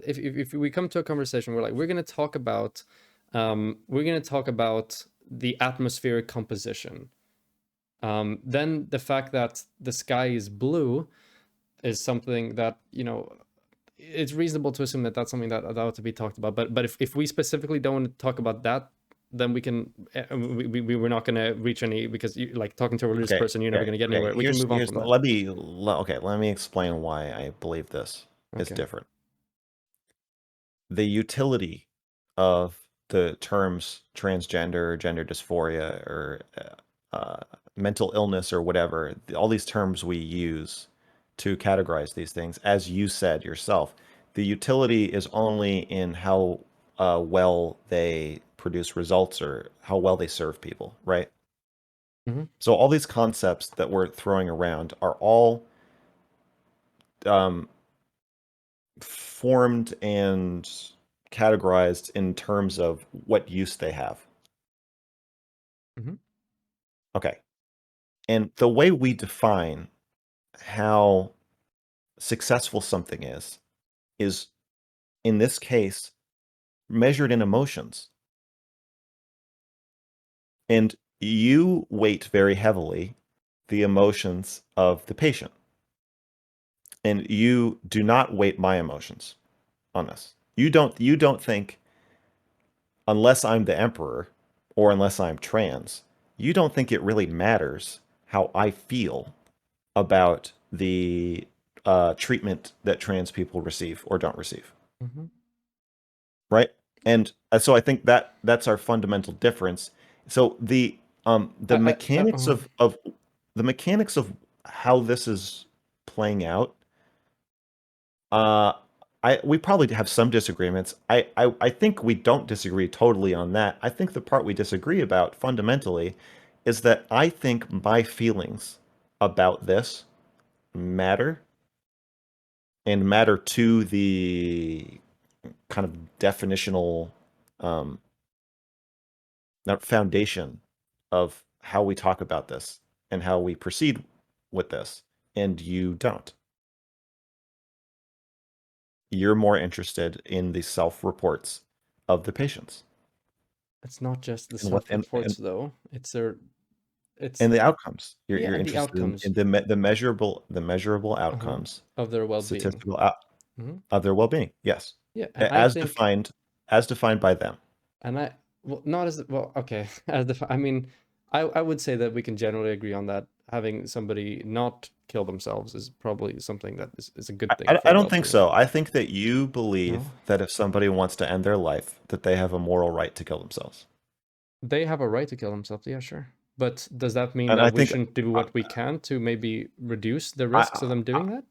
if we come to a conversation where like we're going to talk about the atmospheric composition, then the fact that the sky is blue is something that, it's reasonable to assume that that's something that ought to be talked about. But if we specifically don't want to talk about that, then we're not going to reach any, because like talking to a religious person, you're never going to get anywhere. We can move on from that. Let me explain why I believe this is Okay. different. The utility of the terms transgender, gender dysphoria, or mental illness, or whatever, all these terms we use to categorize these things, as you said yourself, the utility is only in how well they produce results or how well they serve people, right? Mm-hmm. So all these concepts that we're throwing around are all um, formed and categorized in terms of what use they have. Mm-hmm. Okay. And the way we define how successful something is in this case measured in emotions. And you weight very heavily the emotions of the patient. And you do not weight my emotions on this. You don't think, unless I'm the emperor or unless I'm trans, you don't think it really matters how I feel about the treatment that trans people receive or don't receive. Mm-hmm. Right? And so I think that that's our fundamental difference. So the mechanics of the mechanics of how this is playing out, uh we probably have some disagreements. I think we don't disagree totally on that. I think the part we disagree about fundamentally is that I think my feelings about this matter, and matter to the kind of definitional um, foundation of how we talk about this and how we proceed with this. And you don't. You're more interested in the self-reports of the patients It's not just the and what self-reports though. It's and the outcomes. You're Yeah, the interested outcomes. in the measurable Uh-huh. outcomes, Of their well-being. statistical out Mm-hmm. of their well-being. Yes, Yeah, and I as think, defined by them. and I well, not as well. Okay, as the I mean, I would say that we can generally agree on that. Having somebody not kill themselves is probably something that is a good thing I for don't think well-being. so. I think that you believe No, that if somebody wants to end their life, that they have a moral right to kill themselves. they have a right to kill themselves. Yeah, sure. But does that mean And I that we think shouldn't do I what we can to maybe reduce the risks of I them doing that?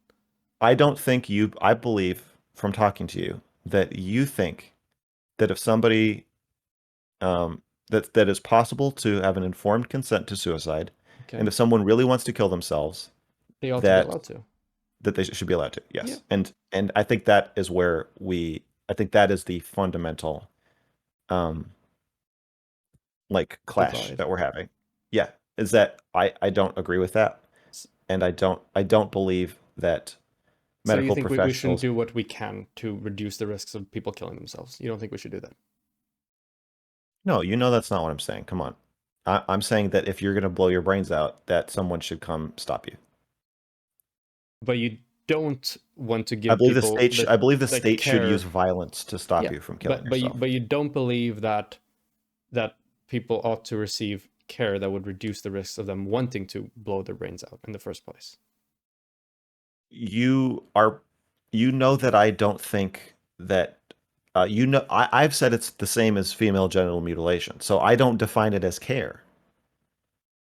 I don't think you. I believe from talking to you that you think that if somebody that is possible to have an informed consent to suicide, and Okay, if someone really wants to kill themselves, they ought to be that allowed to. they should be allowed to. Yeah, Yes, and I think that is where I think that is the fundamental um like clash divide. that we're having. Yeah, is that I don't agree with that, S- and I don't believe that So you medical think we shouldn't professionals. do what we can to reduce the risks of people killing themselves? You don't think we should do that? No, that's not what I'm saying. Come on. I'm saying that if you're going to blow your brains out, that someone should come stop you. But you don't want to give people I believe the the state should use care. violence to stop Yeah, you from killing but yourself. you don't believe that people ought to receive care that would reduce the risks of them wanting to blow their brains out in the first place. You are, that I don't think that, I've said it's the same as female genital mutilation. So I don't define it as care.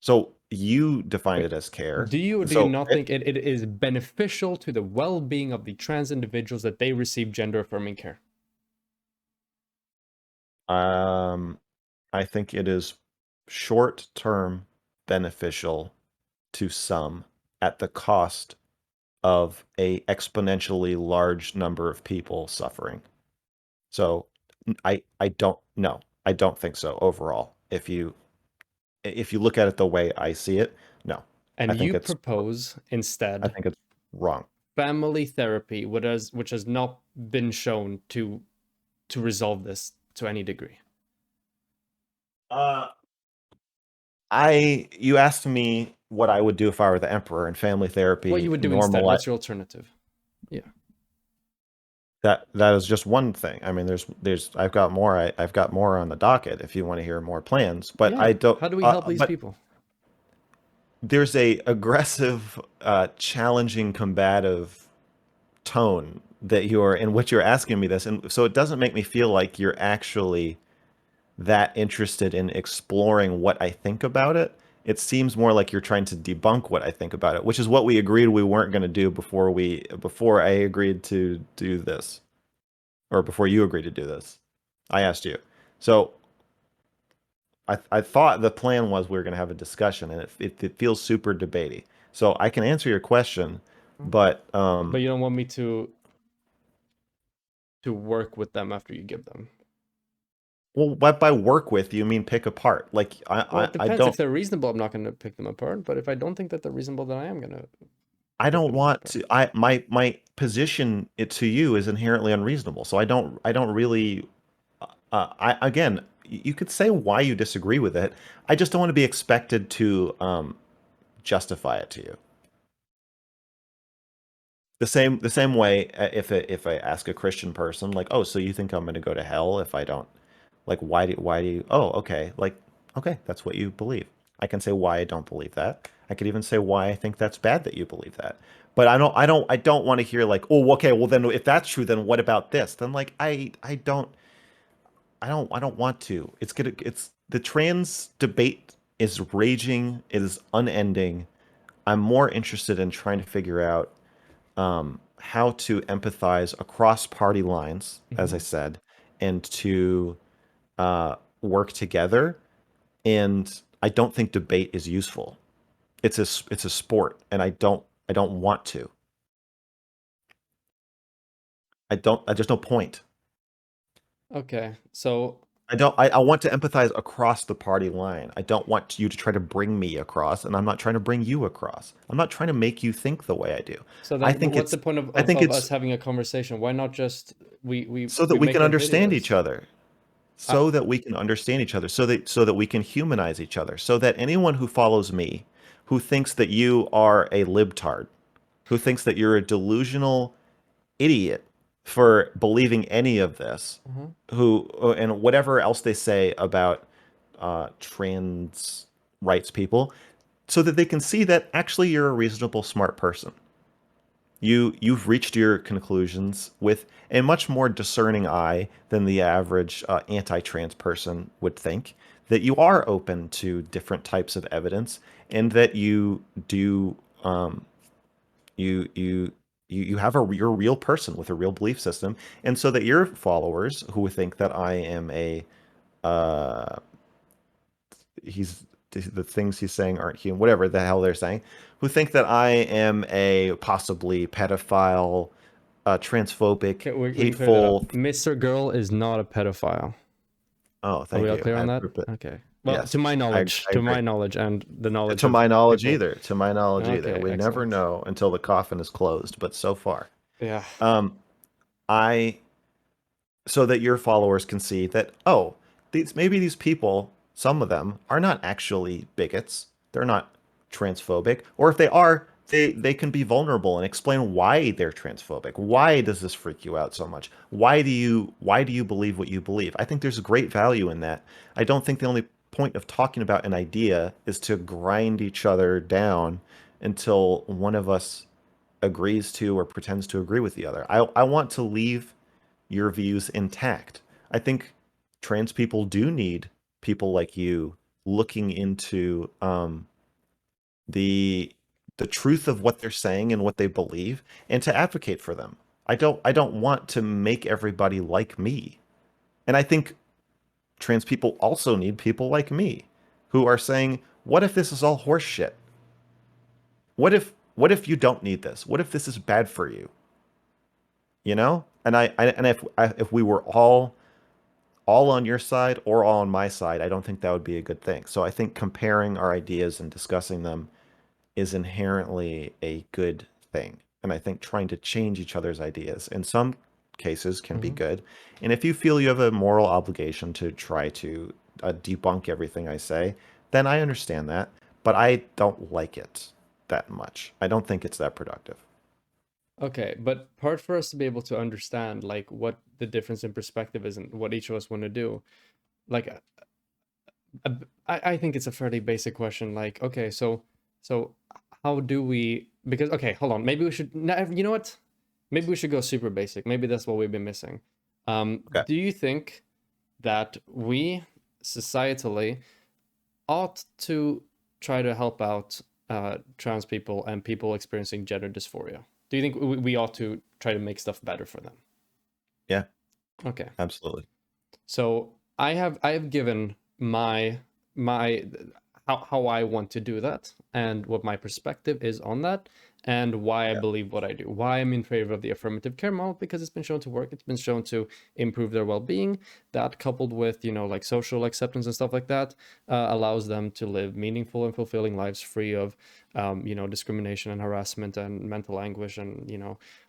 So you defined Wait, it as care. do you So not think it is beneficial to the well-being of the trans individuals that they receive gender affirming care? um, I think it is short term beneficial to some at the cost of a exponentially large number of people suffering. So I don't know. I don't think so overall. If you look at it the way I see it, no. I And think you it's propose I instead think it's wrong. family therapy, which has not been shown to resolve this to any degree? Uh, you asked me what I would do if I were the emperor, and family What you therapy would do instead? normalize What's your alternative? Yeah. that is just one thing. I mean, there's I've got more on the docket if you want to hear more plans, but Yeah. I don't. How do we help these But people? there's a aggressive, challenging, combative tone that you're in what you're asking me this, and so it doesn't make me feel like you're actually that interested in exploring what I think about it. It seems more like you're trying to debunk what I think about it, which is what we agreed we weren't going to do before I agreed to do this, or before you agreed to do this. I asked you. So I thought the plan was we were going to have a discussion, and it feels super debatey. So I can answer your question, but But you don't want me to work with them after you give them. well, what by work with you mean pick apart? Like Well, it I depends. If don't they're reasonable, I'm not going to pick them apart. But if I don't think that they're reasonable, then I am going to I pick don't them want apart. to. My position it to you is inherently unreasonable. So I don't really. I again, you could say why you disagree with it. I just don't want to be expected to justify it to you. The same way if I ask a Christian person like, oh, so you think I'm going to go to hell if I don't like why do you oh okay like okay that's what you believe. I can say why I don't believe that. I could even say why I think that's bad that you believe that. But I don't want to hear like, oh, okay, well then if that's true, then what about this? Then like I don't want to. It's the trans debate is raging, it is unending. I'm more interested in trying to figure out how to empathize across party lines, as I Mm-hmm. said, and to work together. And I don't think debate is useful. It's a sport, and I don't want to. I don't. There's no point. Okay. So I want to empathize across the party line. I don't want you to try to bring me across, and I'm not trying to bring you across. I'm not trying to make you think the way I do. so I then think what's it's the point I think of us it's having a conversation? Why not just so that we we make can our understand each videos? other. I, So that we can understand each other, so that we can humanize each other, so that anyone who follows me, who thinks that you are a libtard, who thinks that you're a delusional idiot for believing any of this, Mhm. who and whatever else they say about trans rights people, so that they can see that actually you're a reasonable, smart person. You've reached your conclusions with a much more discerning eye than the average anti-trans person would think. That you are open to different types of evidence, and that you do you you you have you're a real person with a real belief system, and so that your followers who think that I am a uh, he's the things he's saying aren't human, whatever the hell they're saying, who think that I am a possibly pedophile, transphobic, Okay, we can clear that up. hateful. MrGirl is not a pedophile. Oh, Are we thank all you. clear I on that? approve it. Okay. Well, Yes, I to agree. my knowledge, and the knowledge To of my knowledge, people. either. To my knowledge, either. Okay, We never excellent. know until the coffin is closed, but so far, Yeah. um, I so that your followers can see that, oh, these people, some of them are not actually bigots. They're not transphobic, or if they are, they can be vulnerable and explain why they're transphobic. Why does this freak you out so much? Why do you believe what you believe? I think there's a great value in that. I don't think the only point of talking about an idea is to grind each other down until one of us agrees to or pretends to agree with the other. I want to leave your views intact. I think trans people do need people like you looking into the the truth of what they're saying and what they believe, and to advocate for them. I don't want to make everybody like me. And I think trans people also need people like me who are saying, what if this is all horse shit? What if you don't need this? What if this is bad for you? You know? And if we were all on your side or all on my side, I don't think that would be a good thing. So I think comparing our ideas and discussing them is inherently a good thing. And I think trying to change each other's ideas in some cases can be Hmm. good. And if you feel you have a moral obligation to try to debunk everything I say, then I understand that. But I don't like it that much. I don't think it's that productive. Okay, but part for us to be able to understand like what the difference in perspective is and what each of us want to do, like I think it's a fairly basic question. Like, okay, so how do we? Because okay, hold on. Maybe we should. You know what? Maybe we should go super basic. Maybe that's what we've been missing. Okay. Do you think that we societally ought to try to help out trans people and people experiencing gender dysphoria? Do you think we ought to try to make stuff better for them? Yeah, Okay. absolutely. So I have given my how I want to do that and what my perspective is on that and why I Yeah. believe what I do. Why I'm in favor of the affirmative care model because it's been shown to work. It's been shown to improve their well-being. That coupled with like social acceptance and stuff like that allows them to live meaningful and fulfilling lives free of discrimination and harassment and mental anguish and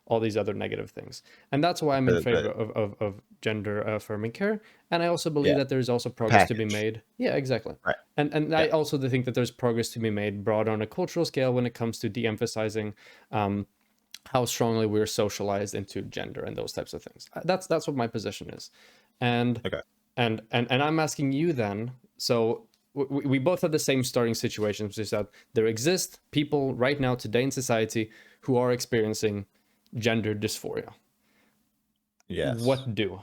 all these other negative things. And that's why I'm in favor The of gender affirming care. And I also believe yeah, that there's also the progress to be package. made. Yeah, exactly. Right. And I Yeah. also think that there's progress to be made broad on a cultural scale when it comes to de-emphasizing um, how strongly we're socialized into gender and those types of things. That's what my position is. And Okay. and I'm asking you then. So we both have the same starting situation, which is that there exist people right now today in society who are experiencing gender dysphoria. Yes. What do?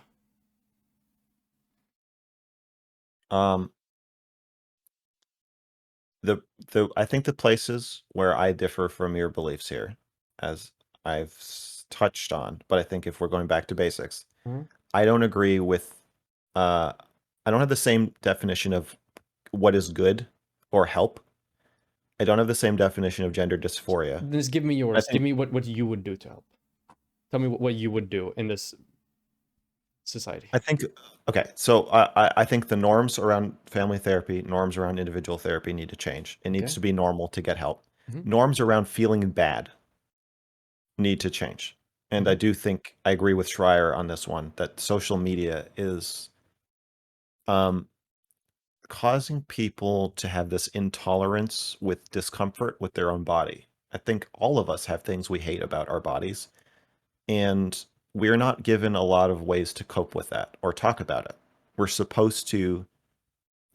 Um, the I think the places where I differ from your beliefs here, as I've touched on, but I think if we're going back to basics, Mhm. I don't agree with uh I don't have the same definition of what is good or help. I don't have the same definition of gender dysphoria. Just give me I yours. Give think me what you would do to help. Tell me what you would do in this society. I think okay, so I think the norms around family therapy, norms around individual therapy need to change. It needs Okay. to be normal to get help. Hmm. Norms around feeling bad need to change. And I Hmm. do think I agree with Schreier on this one that social media is um, causing people to have this intolerance with discomfort with their own body. I think all of us have things we hate about our bodies, and we're not given a lot of ways to cope with that or talk about it. We're supposed to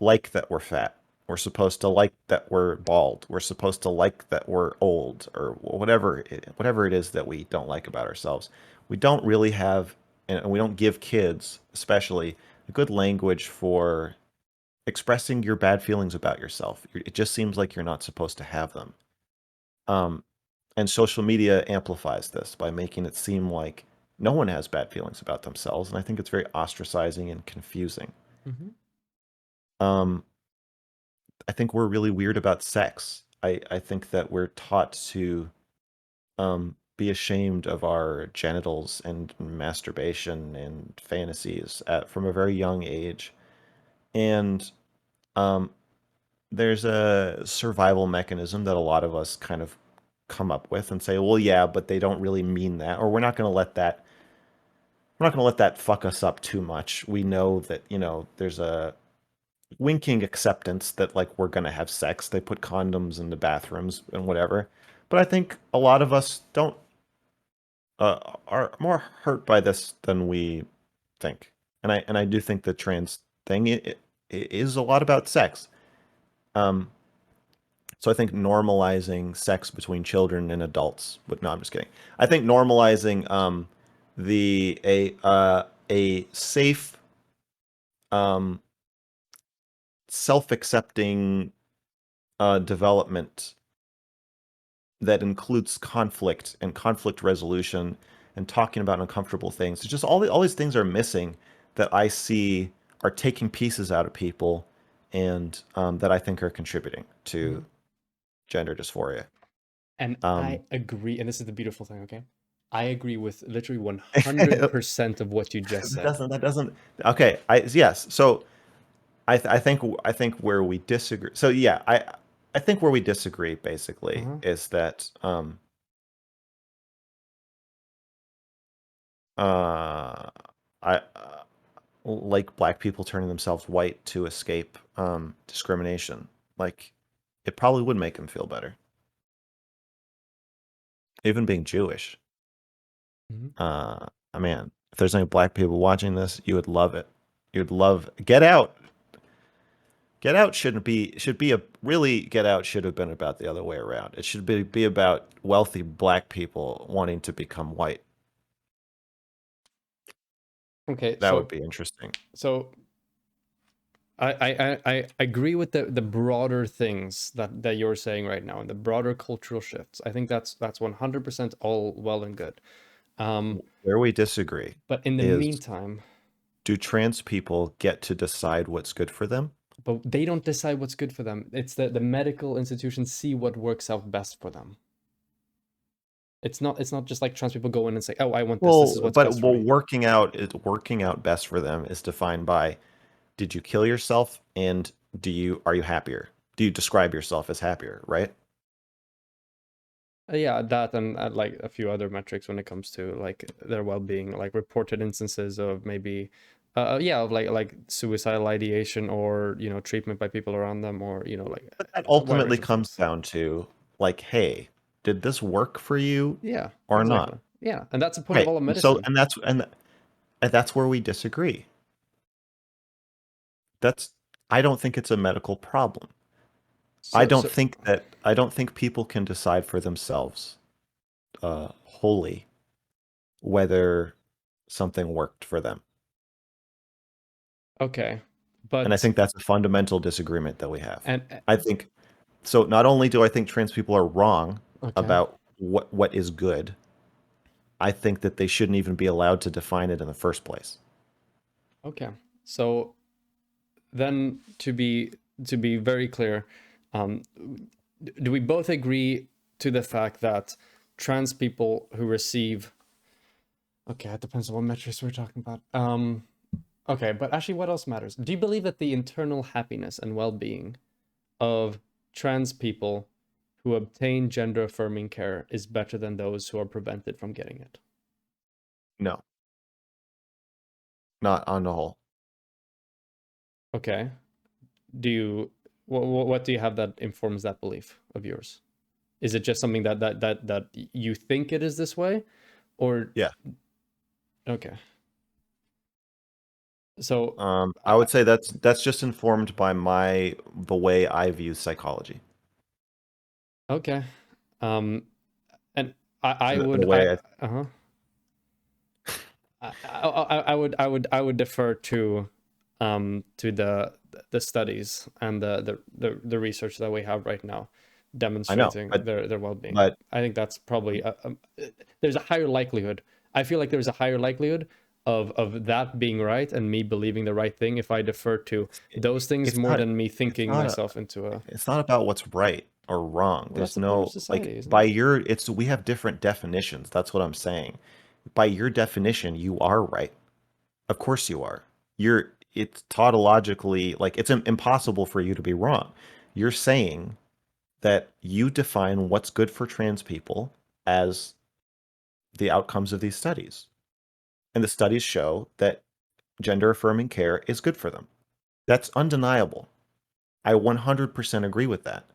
like that we're fat. We're supposed to like that we're bald. We're supposed to like that we're old or whatever it is that we don't like about ourselves. We don't really have, and we don't give kids, especially, a good language for expressing your bad feelings about yourself. It just seems like you're not supposed to have them. Um, and social media amplifies this by making it seem like no one has bad feelings about themselves. And I think it's very ostracizing and confusing. Hmm. Um, I think we're really weird about sex. I think that we're taught to be ashamed of our genitals and masturbation and fantasies from a very young age. And um, there's a survival mechanism that a lot of us kind of come up with and say, well, yeah, but they don't really mean that, or we're not going to let that fuck us up too much. We know that, there's a winking acceptance that like we're gonna have sex. They put condoms in the bathrooms and whatever. But I think a lot of us don't are more hurt by this than we think. And I do think the trans thing it is a lot about sex. Um, so I think normalizing sex between children and adults. But no, I'm just kidding. I think normalizing the a safe um self-accepting development that includes conflict and conflict resolution and talking about uncomfortable things. It's just all these things are missing that I see are taking pieces out of people and that I think are contributing Hmm. to gender dysphoria. And I Um, agree. And this is the beautiful thing, okay? I agree with literally that 100% of what you just said. doesn't okay. Yes. So I think where we disagree. So yeah, I think where we disagree basically Uh-huh. is that Uh, I like black people turning themselves white to escape discrimination. Like, it probably would make them feel better. Even being Jewish. Mhm. Man, if there's any black people watching this, you would love it. You'd love Get Out. Get Out should be a really Get Out should have been about the other way around. It should be about wealthy black people wanting to become white. Okay, That would be interesting. so I agree with the broader things that you're saying right now and the broader cultural shifts. I think that's 100% all well and good. Where we disagree But in the is, meantime, do trans people get to decide what's good for them? but they don't decide what's good for them. It's the medical institutions see what works out best for them. It's not just like trans people go in and say, "Oh, I want this. This is Well, what's best for me." working out best for them is defined by, did you kill yourself, and are you happier? Do you describe yourself as happier, right? Yeah, that and like a few other metrics when it comes to like their well-being, like reported instances of maybe, yeah, of like suicidal ideation or treatment by people around them or like But that a wide ultimately range of comes things. down to, like, hey, did this work for you Yeah, or not? exactly. Yeah, and that's the point of Right. all of So, medicine. and that's where we disagree. That's I don't think it's a medical problem. So I don't think people can decide for themselves wholly whether something worked for them. okay, And I but think that's a fundamental disagreement that we have. and I think so. Not only do I think trans people are wrong okay, about what is good, I think that they shouldn't even be allowed to define it in the first place. okay. So then to be very clear, um, do we both agree to the fact that trans people who receive, okay, it depends on what metrics we're talking about. Okay, but actually, what else matters? Do you believe that the internal happiness and well-being of trans people who obtain gender-affirming care is better than those who are prevented from getting it? No, not on the whole. Okay. Do you what do you have that informs that belief of yours? Is it just something that you think it is this way, or Yeah. okay? So, I would say that's just informed by the way I view psychology. okay, um, and I And the would way I uh-huh. I would defer to the studies and the research that we have right now I know, demonstrating their well-being. but I think that's probably there's a higher likelihood. I feel like there's a higher likelihood of that being right and me believing the right thing if I defer to those things it's more not than me it's thinking not a myself into a, it's not about what's right or wrong. well, that's There's the point of no, like, society, isn't by it? your it's we have different definitions. That's what I'm saying. By your definition, you are right. Of course you are. It's tautologically, like, it's impossible for you to be wrong. You're saying that you define what's good for trans people as the outcomes of these studies. And the studies show that gender affirming care is good for them. That's undeniable. I 100% agree with that.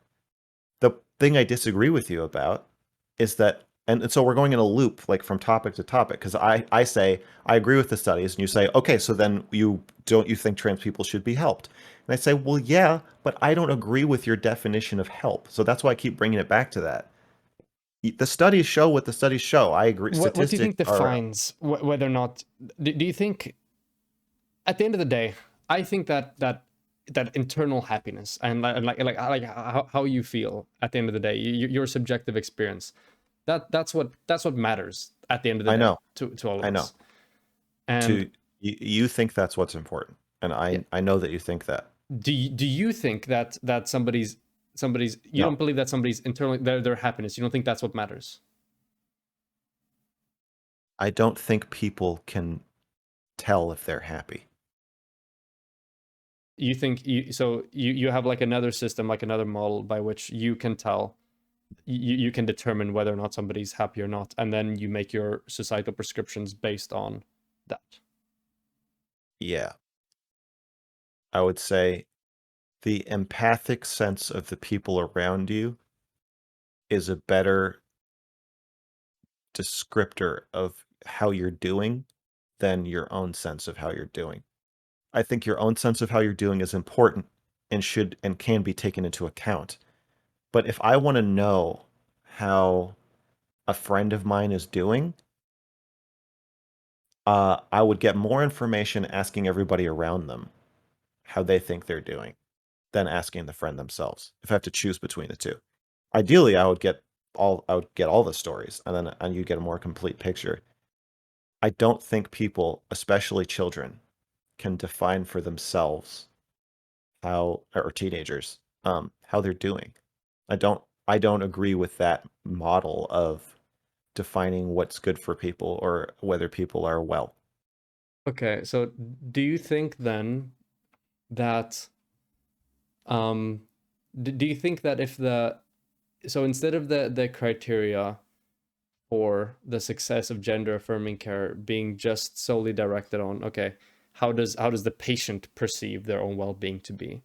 The thing I disagree with you about is that, and so we're going in a loop, like, from topic to topic, because I say I agree with the studies, and you say, okay, so then you think trans people should be helped? And I say, well, yeah, but I don't agree with your definition of help. So that's why I keep bringing it back to that. The studies show what the studies show. I agree. What do you Statistics think are. defines whether or not do you think at the end of the day, I think that internal happiness and like how you feel at the end of the day, your subjective experience, that's what matters at the end of the I day know. to all of I know. us. And To you think that's what's important, and yeah, I know that you think that. do you think that somebody's you No, don't believe that somebody's internal their happiness, you don't think that's what matters? I don't think people can tell if they're happy. You think you have like another system, like another model by which you can tell you can determine whether or not somebody's happy or not, and then you make your societal prescriptions based on that. Yeah. I would say the empathic sense of the people around you is a better descriptor of how you're doing than your own sense of how you're doing. I think your own sense of how you're doing is important and should and can be taken into account. But if I want to know how a friend of mine is doing, I would get more information asking everybody around them how they think they're doing than asking the friend themselves. If I have to choose between the two, ideally, I would get all the stories, and you get a more complete picture. I don't think people, especially children, can define for themselves how, or teenagers, how they're doing. I don't agree with that model of defining what's good for people or whether people are well. Okay, so do you think then that do you think that if the so instead of the criteria for the success of gender affirming care being just solely directed on, okay, how does the patient perceive their own well-being to be,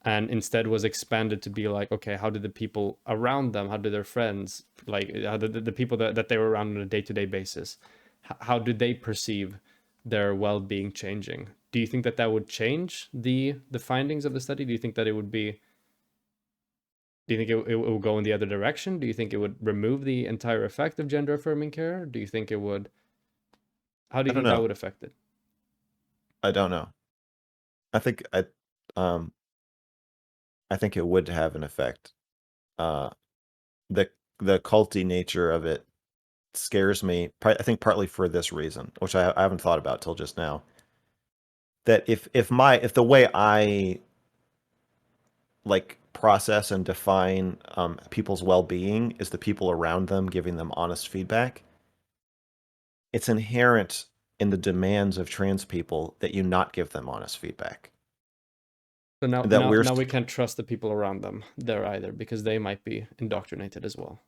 and instead was expanded to be like, okay, how did the people around them, how did their friends, like how did the people that they were around on a day-to-day basis, how did they perceive their well-being changing? Do you think that that would change the findings of the study? Do you think that it would be, do you think it would go in the other direction? Do you think it would remove the entire effect of gender affirming care? Do you think it would, how do I you don't think that know. would affect it? I don't know. I think um I think it would have an effect. Uh the culty nature of it scares me. I think partly for this reason, which I haven't thought about till just now. That if the way I like process and define people's well-being is the people around them giving them honest feedback, it's inherent in the demands of trans people that you not give them honest feedback. So now That now we're now we can't trust the people around them there either, because they might be indoctrinated as well.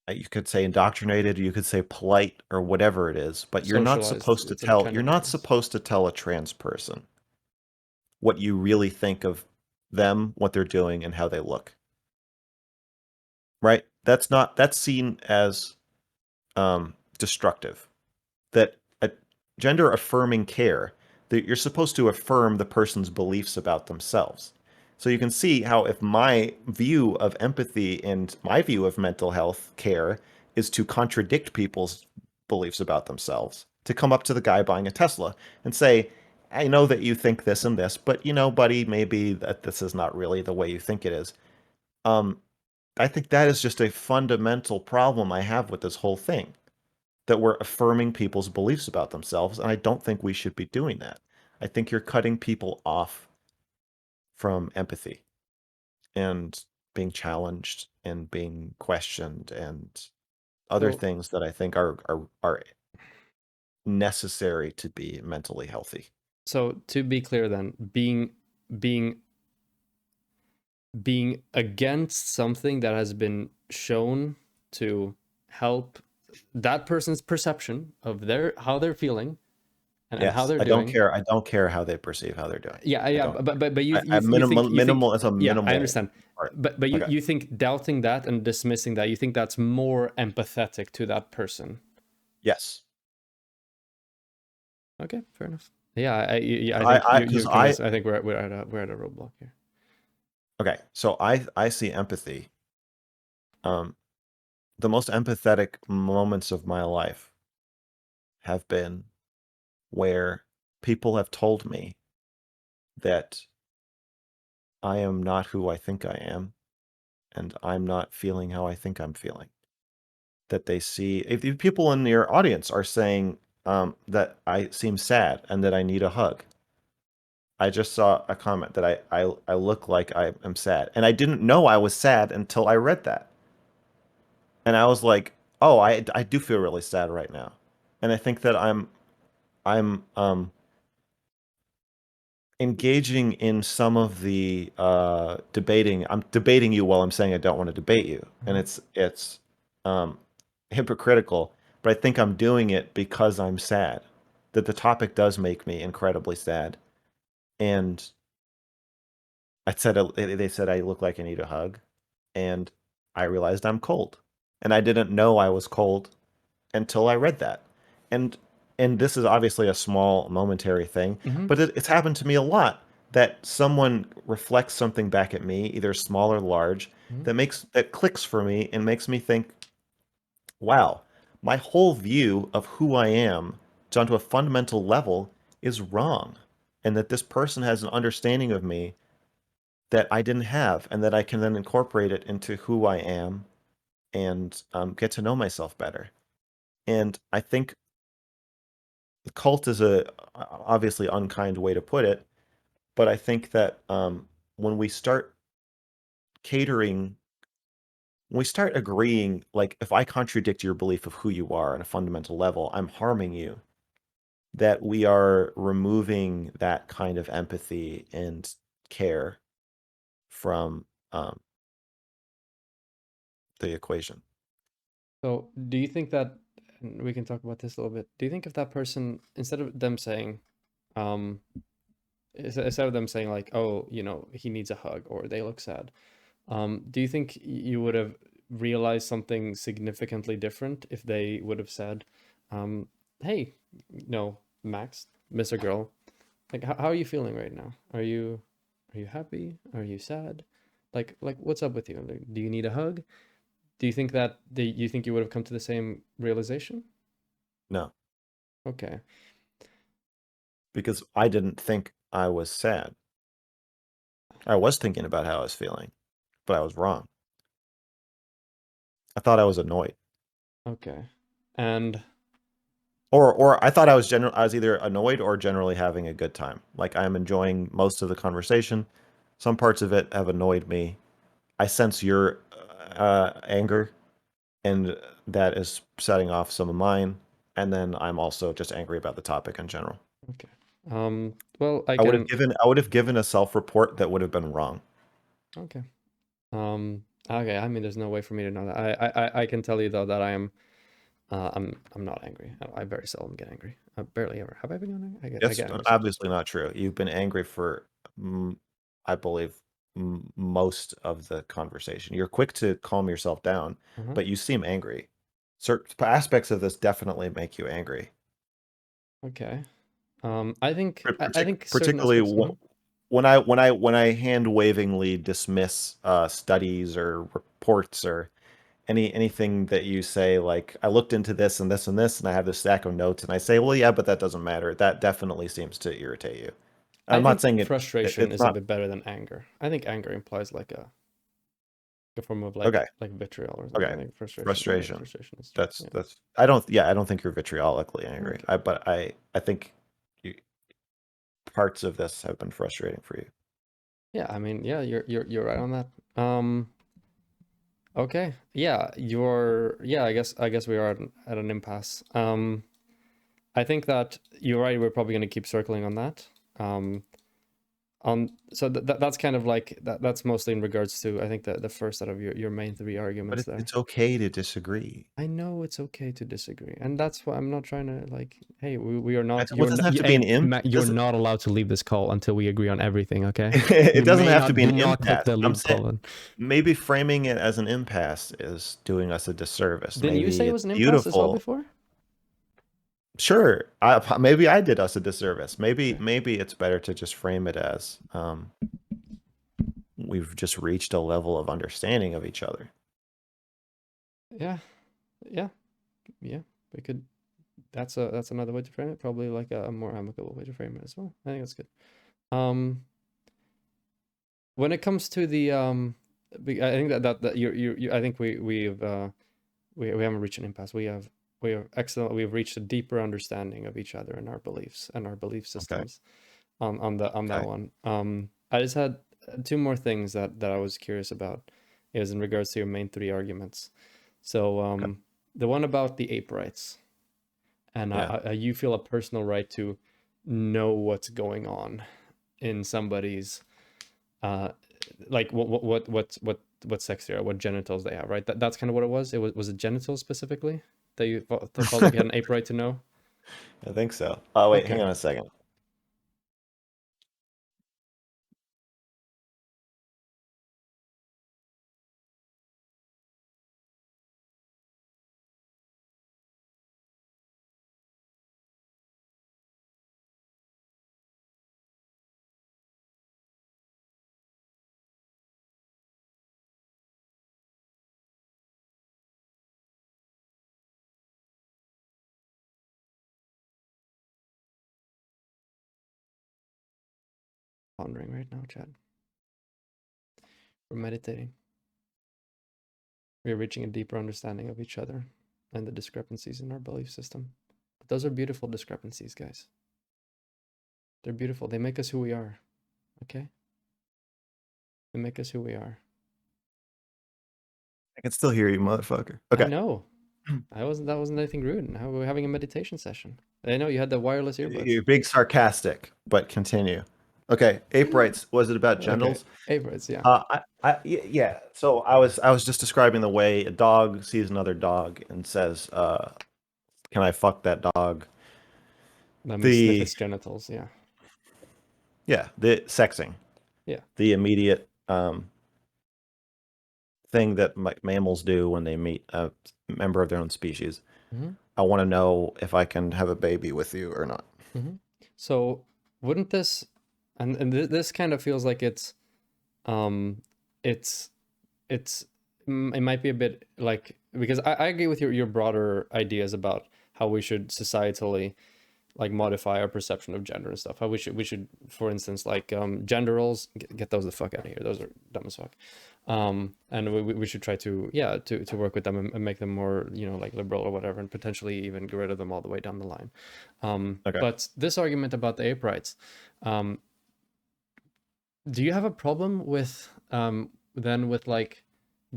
you could say indoctrinated, you could say polite or whatever it is, but Socialized, it's a kind you're of not trust. supposed to tell a trans person what you really think of them, what they're doing, and how they look. Right? That's seen as destructive. That a gender affirming care, that you're supposed to affirm the person's beliefs about themselves. So you can see how if my view of empathy and my view of mental health care is to contradict people's beliefs about themselves, to come up to the guy buying a Tesla and say, I know that you think this and this, but you know, buddy, maybe that this is not really the way you think it is. Um, I think that is just a fundamental problem I have with this whole thing, that we're affirming people's beliefs about themselves, and I don't think we should be doing that. I think you're cutting people off from empathy and being challenged and being questioned and other So things that I think are necessary to be mentally healthy. so to be clear then, being being against something that has been shown to help that person's perception of their how they're feeling and how Yes, they're doing. I don't care how they perceive how they're doing. Yeah, I yeah, don't. but I you think minimal is a yeah, I minimal understand. part. But Okay. you think doubting that and dismissing that, you think that's more empathetic to that person. Yes. Okay, fair enough. Yeah, I think I you're because I convinced. I think we're at a roadblock here. okay. So I see empathy. Um, the most empathetic moments of my life have been where people have told me that I am not who I think I am, and I'm not feeling how I think I'm feeling. That they see, if people in your audience are saying that I seem sad and that I need a hug. I just saw a comment that I look like I am sad, and I didn't know I was sad until I read that, and I was like, oh, I do feel really sad right now, and I think that I'm engaging in some of the debating. I'm debating you while I'm saying I don't want to debate you, and it's um, hypocritical. But I think I'm doing it because I'm sad. That the topic does make me incredibly sad, and they said I look like I need a hug, and I realized I'm cold, and I didn't know I was cold until I read that. And this is obviously a small momentary thing, Mm-hmm. but it's happened to me a lot that someone reflects something back at me, either small or large, Mm-hmm. that clicks for me and makes me think, wow, my whole view of who I am down to a fundamental level is wrong. And that this person has an understanding of me that I didn't have, and that I can then incorporate it into who I am and get to know myself better. And I think the cult is a obviously unkind way to put it, but I think that when we start catering, when we start agreeing, like if I contradict your belief of who you are on a fundamental level, I'm harming you. That we are removing that kind of empathy and care from the equation. So, do you think that, and we can talk about this a little bit, do you think if that person, instead of them saying, um, instead of them saying like, oh, he needs a hug or they look sad, do you think you would have realized something significantly different if they would have said, hey, Max, MrGirl, like, how are you feeling right now? Are you happy? Are you sad? Like, what's up with you? Like, do you need a hug? Do you think that you think you would have come to the same realization? No, Okay. because I didn't think I was sad. I was thinking about how I was feeling, but I was wrong. I thought I was annoyed. Okay. And Or I thought I was either annoyed or generally having a good time. Like I'm enjoying most of the conversation. Some parts of it have annoyed me. I sense your anger, and that is setting off some of mine. And then I'm also just angry about the topic in general. okay. Well, I can. I would have given a self-report that would have been wrong. Okay. Okay. I mean, there's no way for me to know that. I can tell you though that I'm not angry. I very seldom get angry. I barely ever. Have I been angry? I That's get angry sometimes. obviously not true. You've been angry for, I believe, most of the conversation. You're quick to calm yourself down, Uh-huh. but you seem angry. Certain aspects of this definitely make you angry. Okay. I think certain Particularly aspects. Mhm. when I hand wavingly dismiss studies or reports or anything that you say, like I looked into this and this and this, and I have this stack of notes, and I say, well, yeah, but that doesn't matter. That definitely seems to irritate you. I I'm not think saying frustration it's is a not bit better than anger. I think anger implies like a form of okay. like vitriol or something. I Okay, think frustration. I think frustration. frustration is yeah. That's. I don't. Yeah, I don't think you're vitriolically angry. Okay. But I think you, parts of this have been frustrating for you. Yeah, I mean, yeah, you're right on that. Okay. Yeah, yeah, I guess we are at an impasse. I think that you're right, we're probably gonna keep circling on that. Um, so that's kind of like that's mostly in regards to I think the first out of your main three But arguments there. it's okay to disagree. I know it's okay to disagree, and that's why I'm not trying to like, hey, we are not. Well, it You're doesn't not. have to be an Hey, imp. Matt, you're Does not allowed to leave this call until we agree on everything. Okay? it You doesn't may have to not. be Do an not click impasse. the I'm leave saying button. maybe framing it as an impasse is doing us a disservice. Didn't you say Maybe it it's was an impasse as well beautiful. before? Sure, maybe I did us a disservice. Okay. Maybe it's better to just frame it as we've just reached a level of understanding of each other. Yeah. Yeah. Yeah. We could. That's another way to frame it. Probably like a more amicable way to frame it as well. I think that's good. Um, when it comes to the I think that you I think we haven't reached an impasse. We have excellent. We've reached a deeper understanding of each other and our beliefs and our belief Okay. systems on that Okay. one. I just had two more things that I was curious about is in regards to your main three arguments. So Okay. the one about the ape rights and Yeah. you feel a personal right to know what's going on. in somebody's like what sex they are, what genitals they have, right? That's kind of what it was. Was it genitals specifically that you felt like you had an ape right to know? I think so. Oh, wait, hang Okay. on a second. Pondering right now, Chad. We're meditating. We're reaching a deeper understanding of each other and the discrepancies in our belief system. But those are beautiful discrepancies, guys. They're beautiful. They make us who we are. Okay? They make us who we are. I can still hear you, motherfucker. I Okay. know. That wasn't anything rude. We're having a meditation session. I know you had the wireless earbuds. You're being sarcastic, but continue. Okay, ape rights. Was it about Okay. genitals? Earbuds, yeah. Yeah. So I was just describing the way a dog sees another dog and says, "Can I fuck that dog?" Let me sniff The its genitals, yeah. Yeah, the sexing, Yeah. the immediate thing that mammals do when they meet a member of their own species. Mm-hmm. I want to know if I can have a baby with you or not. Mm-hmm. So wouldn't this this kind of feels like um it's it's it might be a bit like because I agree with your broader ideas about how we should societally like modify our perception of gender and stuff. How we should for instance like gender roles get those the fuck out of here. Those are dumb as fuck. And we should try to yeah to work with them and make them more like liberal or whatever, and potentially even get rid of them all the way down the line. Okay. But this argument about the ape rights, um, do you have a problem with then with like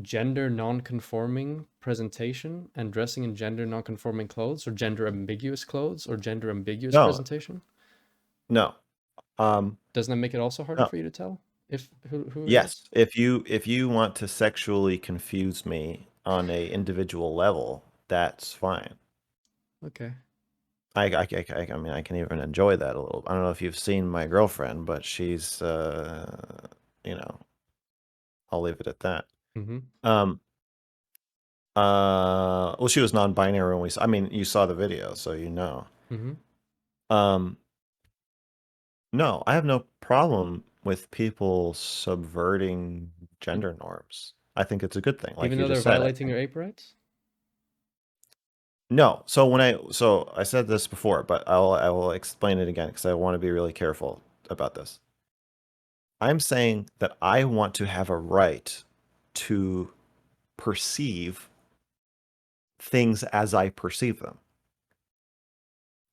gender non-conforming presentation and dressing in gender non-conforming clothes or gender ambiguous clothes or gender ambiguous No, presentation? no. Doesn't that make it also harder No. for you to tell if who it is? Yes, if you want to sexually confuse me on a individual level, that's fine. Okay. I mean, I can even enjoy that a little. I don't know if you've seen my girlfriend, but she's, you know, I'll leave it at that. Mm-hmm. Um, well, she was non-binary when I mean, you saw the video, so you know. Mm-hmm. Um, no, I have no problem with people subverting gender norms. I think it's a good thing, like Even you though they're just said. violating your ape rights? No, so I said this before, but I will explain it again because I want to be really careful about this. I'm saying that I want to have a right to perceive things as I perceive them.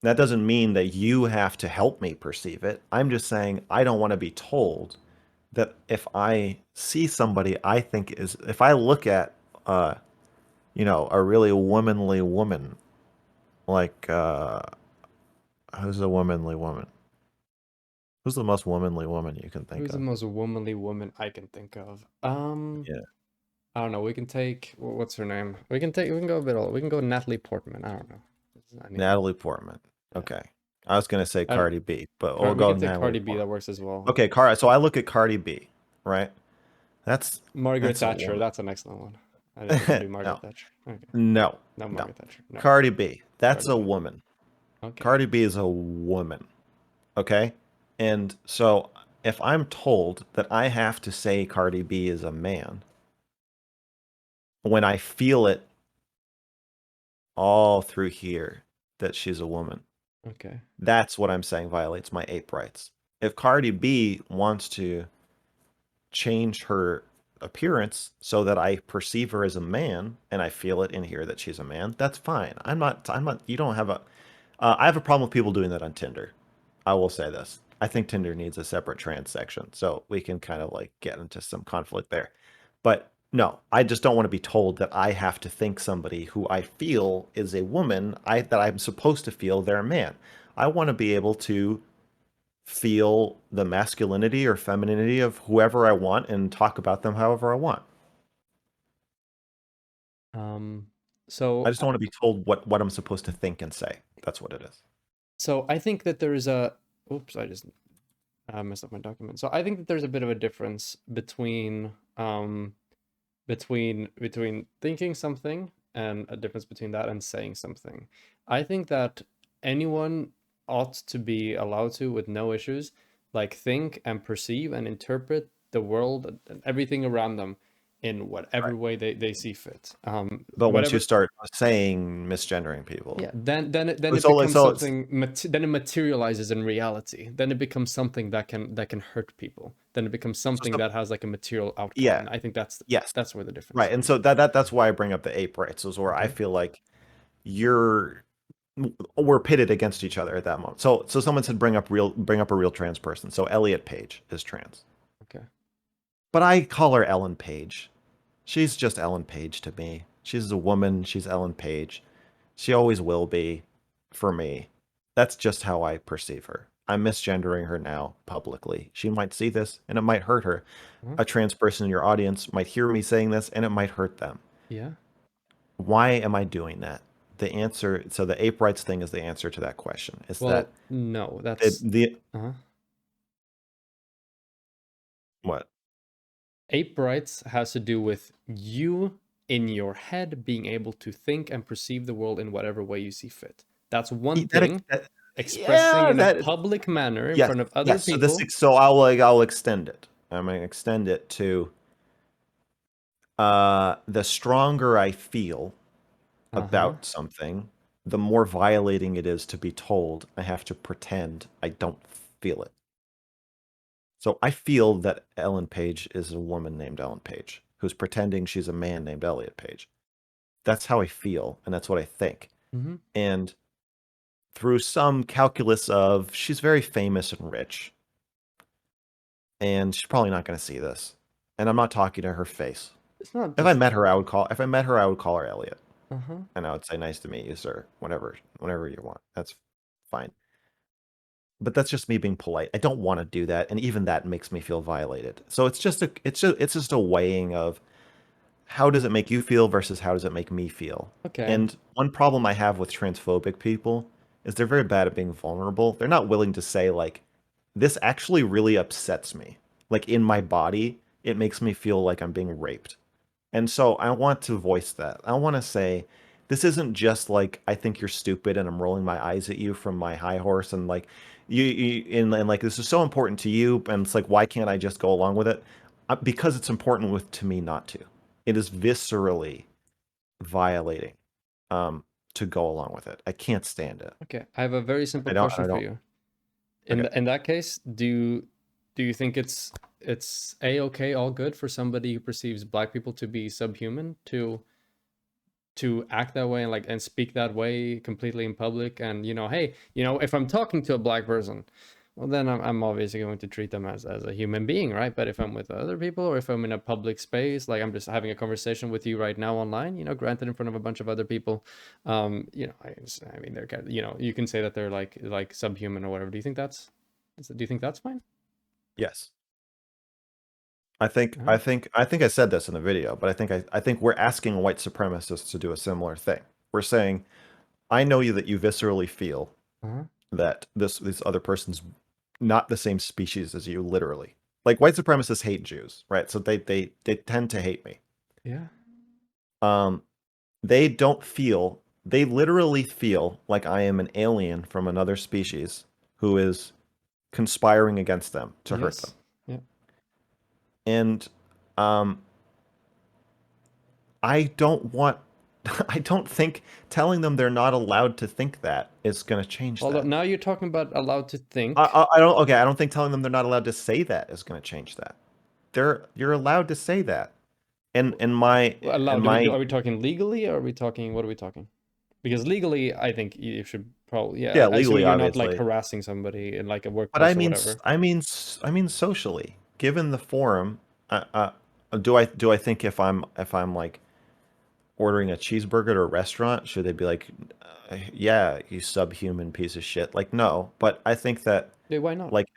That doesn't mean that you have to help me perceive it. I'm just saying I don't want to be told that if I see somebody I think is, if I look at, a really womanly woman, like, who's a womanly woman? Who's the most womanly woman you can think Who's the of? most womanly woman I can think of? Yeah. I don't know. We can take what's her name? We can go a bit old. We can go Natalie Portman. I don't know. Anything. Natalie Portman. Yeah. Okay. I was gonna say I don't, Cardi B, but we'll We go can take Natalie Cardi B. Portman. That works as well. Okay, so I look at Cardi B, right? That's Margaret that's a Thatcher. woman. That's an excellent one. I didn't think it'd be No, Margaret Thatcher. Okay. no, No, no. Margaret Thatcher. No. Cardi B. That's Cardi a B. woman. Okay. Cardi B is a woman. Okay? And so if I'm told that I have to say Cardi B is a man when I feel it all through here that she's a woman, Okay. that's what I'm saying violates my ape rights. If Cardi B wants to change her appearance so that I perceive her as a man and I feel it in here that she's a man, that's fine. You don't have a, I have a problem with people doing that on Tinder. I will say this. I think Tinder needs a separate trans section so we can kind of like get into some conflict there. But no, I just don't want to be told that I have to think somebody who I feel is a woman, that I'm supposed to feel they're a man. I want to be able to feel the masculinity or femininity of whoever I want and talk about them however I want. Um, I so just don't want to be told what I'm supposed to think and say. That's what it is. so I think that there is a oops, I just messed up my document. So I think that there's a bit of a difference between thinking something and a difference between that and saying something. I think that anyone ought to be allowed to, with no issues, like think and perceive and interpret the world and everything around them in whatever Right. way they see fit. But once you Whatever. start saying misgendering people, Yeah, then it so becomes so it's something. Then it materializes in reality. Then it becomes something that can hurt people. Then it becomes something so that has like a material outcome. yeah, And I think yes, that's where the difference right. And comes so in. that's why I bring up the ape rights, is where I Okay. feel like you're we're pitted against each other at that moment. So someone said bring up a real trans person. So Elliot Page is trans. Okay. But I call her Ellen Page. She's just Ellen Page to me. She's a woman, she's Ellen Page. She always will be for me. That's just how I perceive her. I'm misgendering her now publicly. She might see this and it might hurt her. Uh-huh. A trans person in your audience might hear me saying this and it might hurt them. Yeah. Why am I doing that? The answer, so the ape rights thing is the answer to that question. Is that Well, no, the, that's the uh what? ape rights has to do with you in your head being able to think and perceive the world in whatever way you see fit. That's one thing. That Expressing yeah, in a that public manner in yes, front of other yes. So this people. so I'll extend it. I'm gonna extend it to the stronger I feel Uh-huh. about something, the more violating it is to be told I have to pretend I don't feel it. So I feel that Ellen Page is a woman named Ellen Page who's pretending she's a man named Elliot Page. That's how I feel, and that's what I think. Mm-hmm. And through some calculus of she's very famous and rich, and she's probably not going to see this. And I'm not talking to her face. It's not If I just met her, I would call her Elliot, uh-huh. and I would say, "Nice to meet you, sir." Whenever you want, that's fine. But that's just me being polite. I don't want to do that, and even that makes me feel violated. So it's just a weighing of how does it make you feel versus how does it make me feel. Okay. And one problem I have with transphobic people is they're very bad at being vulnerable. They're not willing to say like, this actually really upsets me. Like in my body, it makes me feel like I'm being raped. And so I want to voice that. I want to say, this isn't just like I think you're stupid and I'm rolling my eyes at you from my high horse and like and like this is so important to you and it's like why can't I just go along with it? Because it's important to me not to. It is viscerally violating um to go along with it. I can't stand it. Okay. I have a very simple I question for don't you. okay. In that case, do you think it's a okay, all good for somebody who perceives black people to be subhuman to act that way and like and speak that way completely in public and hey, if I'm talking to a black person, well then I'm obviously going to treat them as a human being, right? But if I'm with other people or if I'm in a public space, like I'm just having a conversation with you right now online, granted in front of a bunch of other people, I mean they're kind of, you can say that they're like subhuman or whatever. Do you think that's fine? Yes. Uh-huh. I think I said this in the video, but I think we're asking white supremacists to do a similar thing. We're saying, I know you that you viscerally feel Uh-huh. that this other person's not the same species as you, literally. Like white supremacists hate Jews, right? So they tend to hate me. Yeah. Um, they literally feel like I am an alien from another species who is conspiring against them to hurt them. Yes. Yeah. And um, I don't want, I don't think telling them they're not allowed to think that is going to change Well, that. now you're talking about allowed to think. I don't, okay, I don't think telling them they're not allowed to say that is going to change that. You're allowed to say that. And Allowed, are we talking legally or are we talking, what are we talking? Because legally, I think you should probably, yeah, yeah, legally, assuming you're not like obviously. harassing somebody in like a But workplace or whatever. I mean socially. Given the forum, do I think if I'm like ordering a cheeseburger at a restaurant, should they be like, yeah, you subhuman piece of shit? Like, no. But I think that, Yeah, why not? like,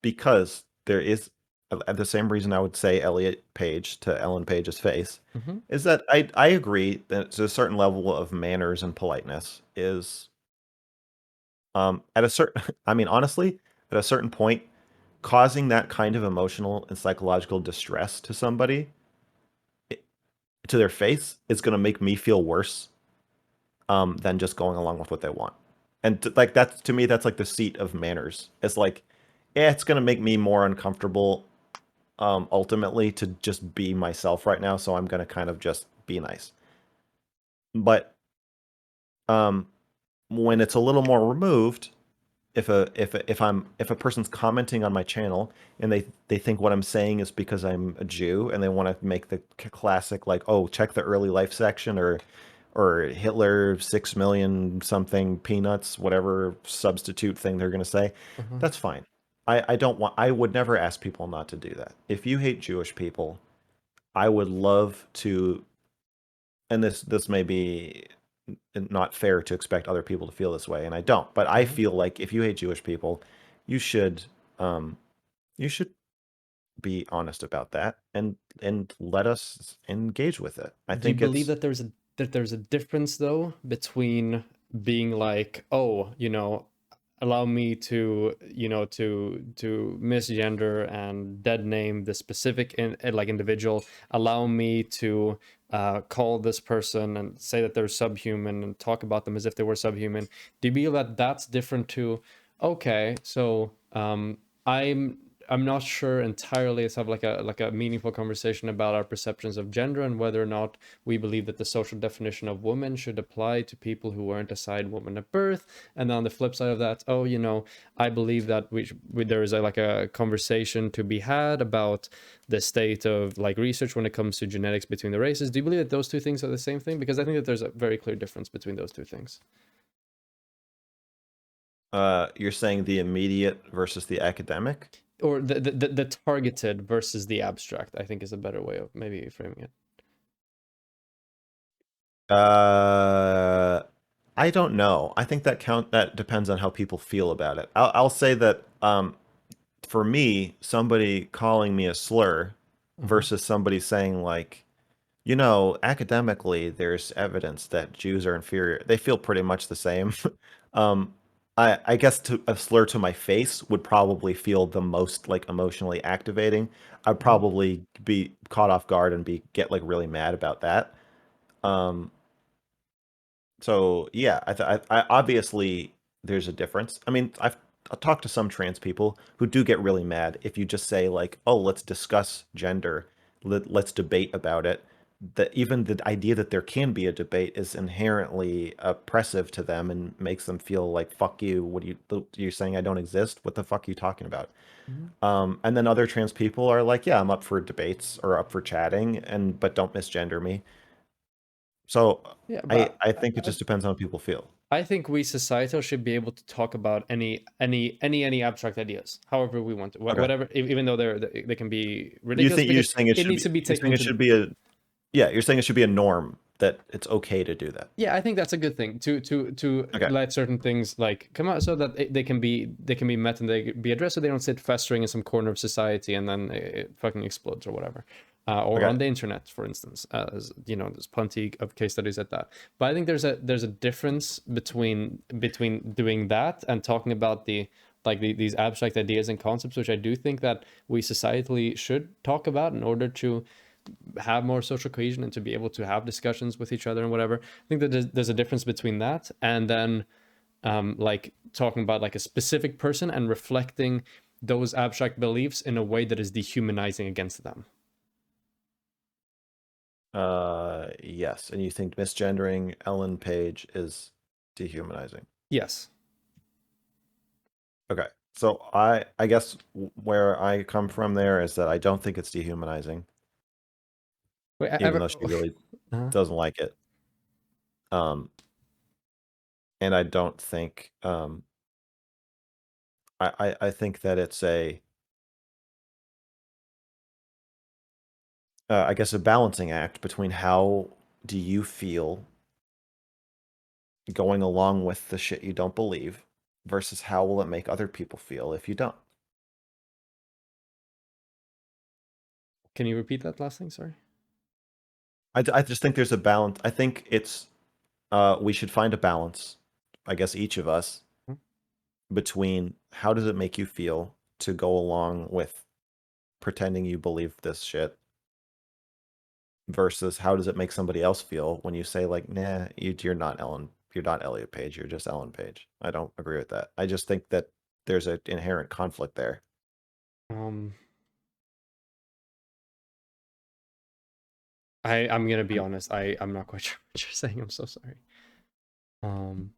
because there is the same reason I would say Elliot Page to Ellen Page's face Mm-hmm. is that I agree that to a certain level of manners and politeness is at a certain I mean honestly at a certain point causing that kind of emotional and psychological distress to somebody to their face is going to make me feel worse than just going along with what they want. And like that's to me, that's like the seat of manners. It's like, yeah, it's gonna make me more uncomfortable ultimately to just be myself right now. So I'm gonna kind of just be nice. But um, when it's a little more removed, if a person's commenting on my channel and they think what I'm saying is because I'm a Jew and they want to make the classic like, oh, check the early life section or Hitler 6 million something peanuts, whatever substitute thing they're going to say, Uh-huh. that's fine. I don't want I would never ask people not to do that. If you hate Jewish people, I would love to, and this may be not fair to expect other people to feel this way, and I don't, but I Uh-huh. feel like if you hate Jewish people, you should um you should be honest about that and let us engage with it. I Do you think believe it's that there's a difference though between being like, oh, allow me to, to misgender and dead name the specific like individual, allow me to call this person and say that they're subhuman and talk about them as if they were subhuman. Do you believe that that's different to, okay, so I'm I'm not sure entirely. Let's have like a meaningful conversation about our perceptions of gender and whether or not we believe that the social definition of woman should apply to people who weren't assigned woman at birth. And on the flip side of that, oh, I believe that there is like a conversation to be had about the state of like research when it comes to genetics between the races. Do you believe that those two things are the same thing? Because I think that there's a very clear difference between those two things. you're saying the immediate versus the academic. Or the targeted versus the abstract, I think is a better way of maybe framing it. Uh, I don't know. I think that depends on how people feel about it. I'll say that for me, somebody calling me a slur Uh-huh. versus somebody saying like, academically, there's evidence that Jews are inferior. They feel pretty much the same. um, I guess a slur to my face would probably feel the most like emotionally activating. I'd Mhm. probably be caught off guard and get like really mad about that. Um, so yeah, I obviously there's a difference. I mean, I've talked to some trans people who do get really mad if you just say like, "Oh, let's discuss gender, let's debate about it." That even the idea that there can be a debate is inherently oppressive to them and makes them feel like, "Fuck you! What are you're saying I don't exist? What the fuck are you talking about?" Mhm. And then other trans people are like, "Yeah, I'm up for debates or up for chatting, and but don't misgender me." So Yeah, I but I think it just depends on how people feel. I think we societal should be able to talk about any abstract ideas, however we want to, Okay. whatever, even though they can be You ridiculous think you're because saying it it should needs be to be you're taken saying it into. should be a yeah, you're saying it should be a norm that it's okay to do that. Yeah, I think that's a good thing to Okay. let certain things like come out so that they can be met and they be addressed so they don't sit festering in some corner of society and then it fucking explodes or whatever. Or Okay. on the internet, for instance, there's plenty of case studies at that. But I think there's a difference between doing that and talking about these abstract ideas and concepts, which I do think that we societally should talk about in order to have more social cohesion and to be able to have discussions with each other and whatever. I think that there's a difference between that and then like talking about like a specific person and reflecting those abstract beliefs in a way that is dehumanizing against them. Yes, and you think misgendering Ellen Page is dehumanizing. Yes. Okay. So I guess where I come from there is that I don't think it's dehumanizing, Wait, even though she really uh, doesn't like it. Um, and I don't think I think that it's a I guess, a balancing act between how do you feel going along with the shit you don't believe versus how will it make other people feel if you don't. Can you repeat that last thing? Sorry. I just think there's a balance. I think it's we should find a balance, I guess each of us, Hmm? between how does it make you feel to go along with pretending you believe this shit versus how does it make somebody else feel when you say like, nah, you're not Ellen, you're not Elliot Page, you're just Ellen Page. I don't agree with that. I just think that there's an inherent conflict there. Um, I'm gonna be honest. I'm not quite sure what you're saying. I'm so sorry. Um,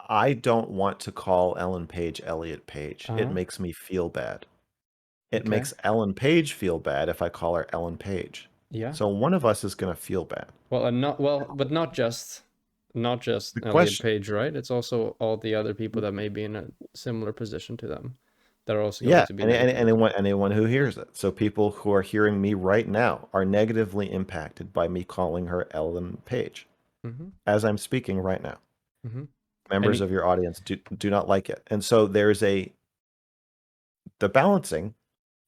I don't want to call Ellen Page Elliot Page. It uh, makes me feel bad. It okay. makes Ellen Page feel bad if I call her Ellen Page. Yeah. So one of us is going to feel bad. Well, and not well, but not just The Elliot question, Page, right? It's also all the other people that may be in a similar position to them that are also going yeah, to be and negatively impacted. anyone who hears it. So people who are hearing me right now are negatively impacted by me calling her Ellen Page Mm-hmm. as I'm speaking right now. Mm-hmm. Members Any. of your audience do not like it. And so there's the balancing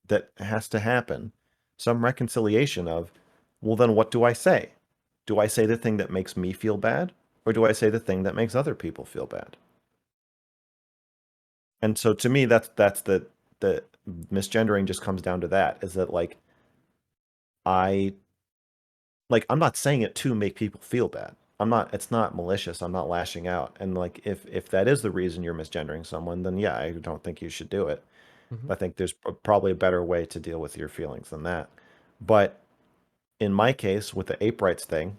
that has to happen, some reconciliation of, well, then what do I say? Do I say the thing that makes me feel bad, or do I say the thing that makes other people feel bad? And so to me, that's the misgendering just comes down to that, is that I I'm not saying it to make people feel bad. It's not malicious. I'm not lashing out. And if that is the reason you're misgendering someone, then yeah, I don't think you should do it. Mm-hmm. I think there's probably a better way to deal with your feelings than that. But in my case, with the ape rights thing,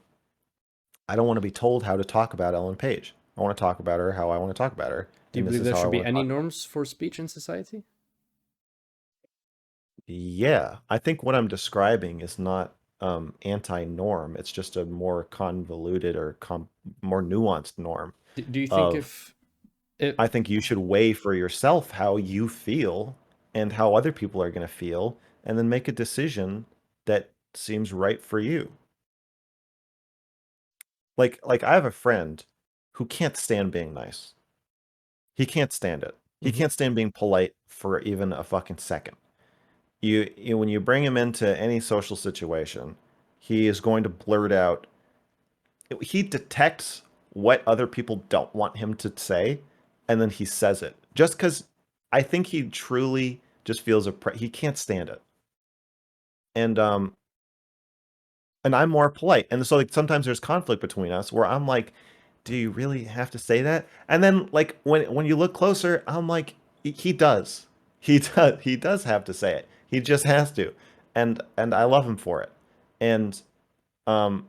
I don't want to be told how to talk about Ellen Page. I want to talk about her how I want to talk about her, Do you and this believe is there how I should be want to any talk about norms for speech in society? her. Yeah, I think what I'm describing is not anti-norm. It's just a more convoluted or more nuanced norm Do you think of if it I think you should weigh for yourself how you feel and how other people are going to feel, and then make a decision that seems right for you. I have a friend who can't stand being nice. He can't stand it. He Mhm. can't stand being polite for even a fucking second. When you bring him into any social situation, he is going to blurt out. He detects what other people don't want him to say, and then he says it. Just because I think he truly just feels he can't stand it. And and I'm more polite. And so sometimes there's conflict between us where I'm like, do you really have to say that? And then when you look closer, I'm like, he does. He does have to say it. He just has to. And I love him for it. And um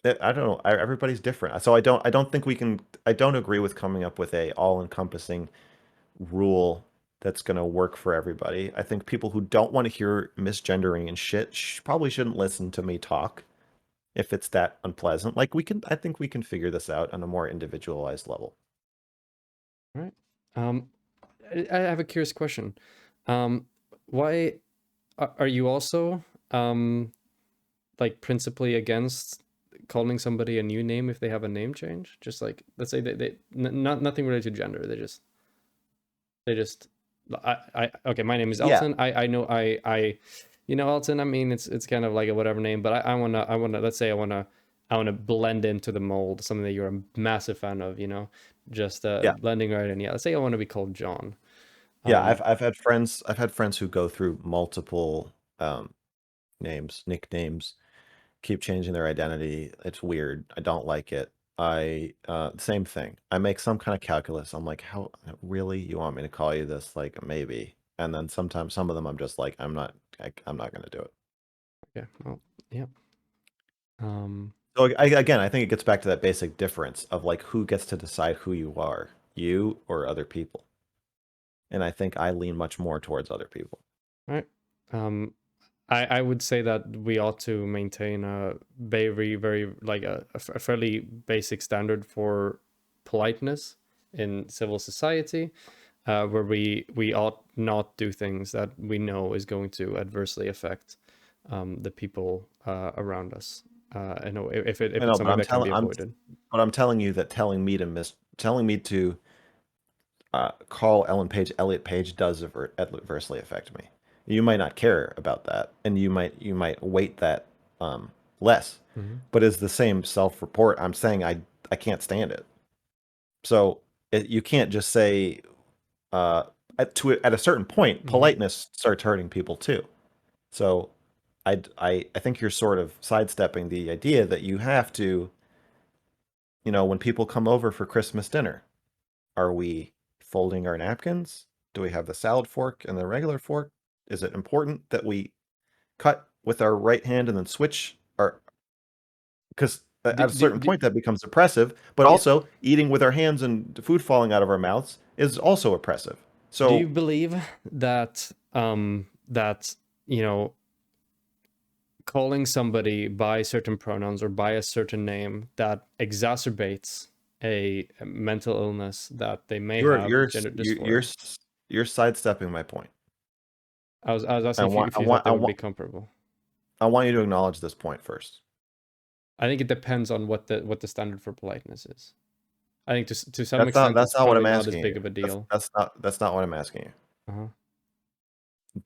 I don't know. Everybody's different. So I don't think we can I don't agree with coming up with a all-encompassing rule that's going to work for everybody. I think people who don't want to hear misgendering and shit probably shouldn't listen to me talk if it's that unpleasant. I think we can figure this out on a more individualized level. All right. Um, I have a curious question. Um, why are you also like principally against calling somebody a new name if they have a name change? Just like let's say not nothing related to gender. They just I okay. My name is Yeah. Elton. I know I you know Elton. I mean it's kind of like a whatever name, but I wanna let's say I wanna blend into the mold. Something that you're a massive fan of. Just Yeah. blending right in. Yeah. Let's say I want to be called John. Yeah, Um, I've had friends who go through multiple nicknames, keep changing their identity. It's weird. I don't like it. Same thing. I make some kind of calculus. I'm like, how really you want me to call you this? Like maybe. And then sometimes some of them I'm just like, I'm not gonna do it. yeah. Well, yeah. Um, So again, I think it gets back to that basic difference of like who gets to decide who you are, you or other people. And I think I lean much more towards other people. all right. Um, I would say that we ought to maintain a very like a fairly basic standard for politeness in civil society, where we ought not do things that we know is going to adversely affect the people around us. You know, if I it's know, but something that can be avoided. I'm telling you that telling me to call Ellen Page Elliot Page does adversely affect me. You might not care about that, and you might weight that less, Hmm. but as the same self-report, I'm saying I can't stand it. So you can't just say at a certain point, Hmm. politeness starts hurting people too. So I think you're sort of sidestepping the idea that you have to, when people come over for Christmas dinner, are we folding our napkins? Do we have the salad fork and the regular fork? Is it important that we cut with our right hand and then switch? Or because Do, at a do, certain do, point that becomes oppressive, but yeah. also eating with our hands and food falling out of our mouths is also oppressive. Do you So believe that that you know calling somebody by certain pronouns or by a certain name that exacerbates a mental illness that they may you're have, you're gender you're you're, dysphoria? you're sidestepping my point. I was I asking want if I you thought want they I would be want comparable. I want you to acknowledge this point first. I think it depends on what the standard for politeness is. I think to some extent That's it's not what probably I'm not as asking big you. of a deal. That's not what I'm asking you. Uh-huh.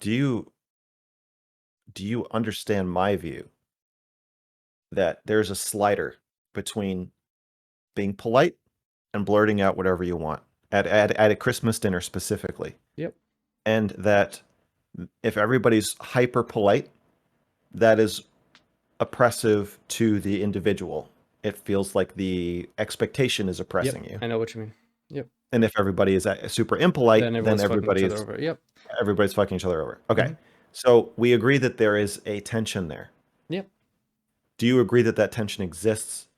Do you understand my view that there's a slider between being polite and blurting out whatever you want at a Christmas dinner specifically, Yep. and that if everybody's hyper polite, that is oppressive to the individual. It feels like the expectation is Yep. oppressing you. I know what you mean. Yep. And if everybody is super impolite, Then then everyone's fucking each other over. Yep. everybody's fucking each other over. Okay. Hmm. So we agree that there is a tension there. Yep. Do you agree that that tension exists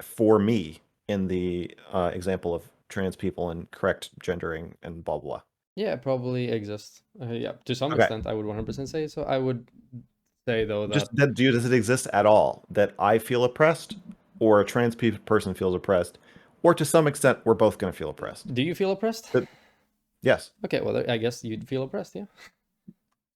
for me in the example of trans people and correct gendering and blah blah? Yeah, it probably exists. Yeah, to some Okay. extent, I would 100% say so. I would say though that Does it exist at all that I feel oppressed or a person feels oppressed, or to some extent we're both going to feel oppressed? do you feel oppressed? But yes. Okay, well, I guess you'd feel oppressed, yeah.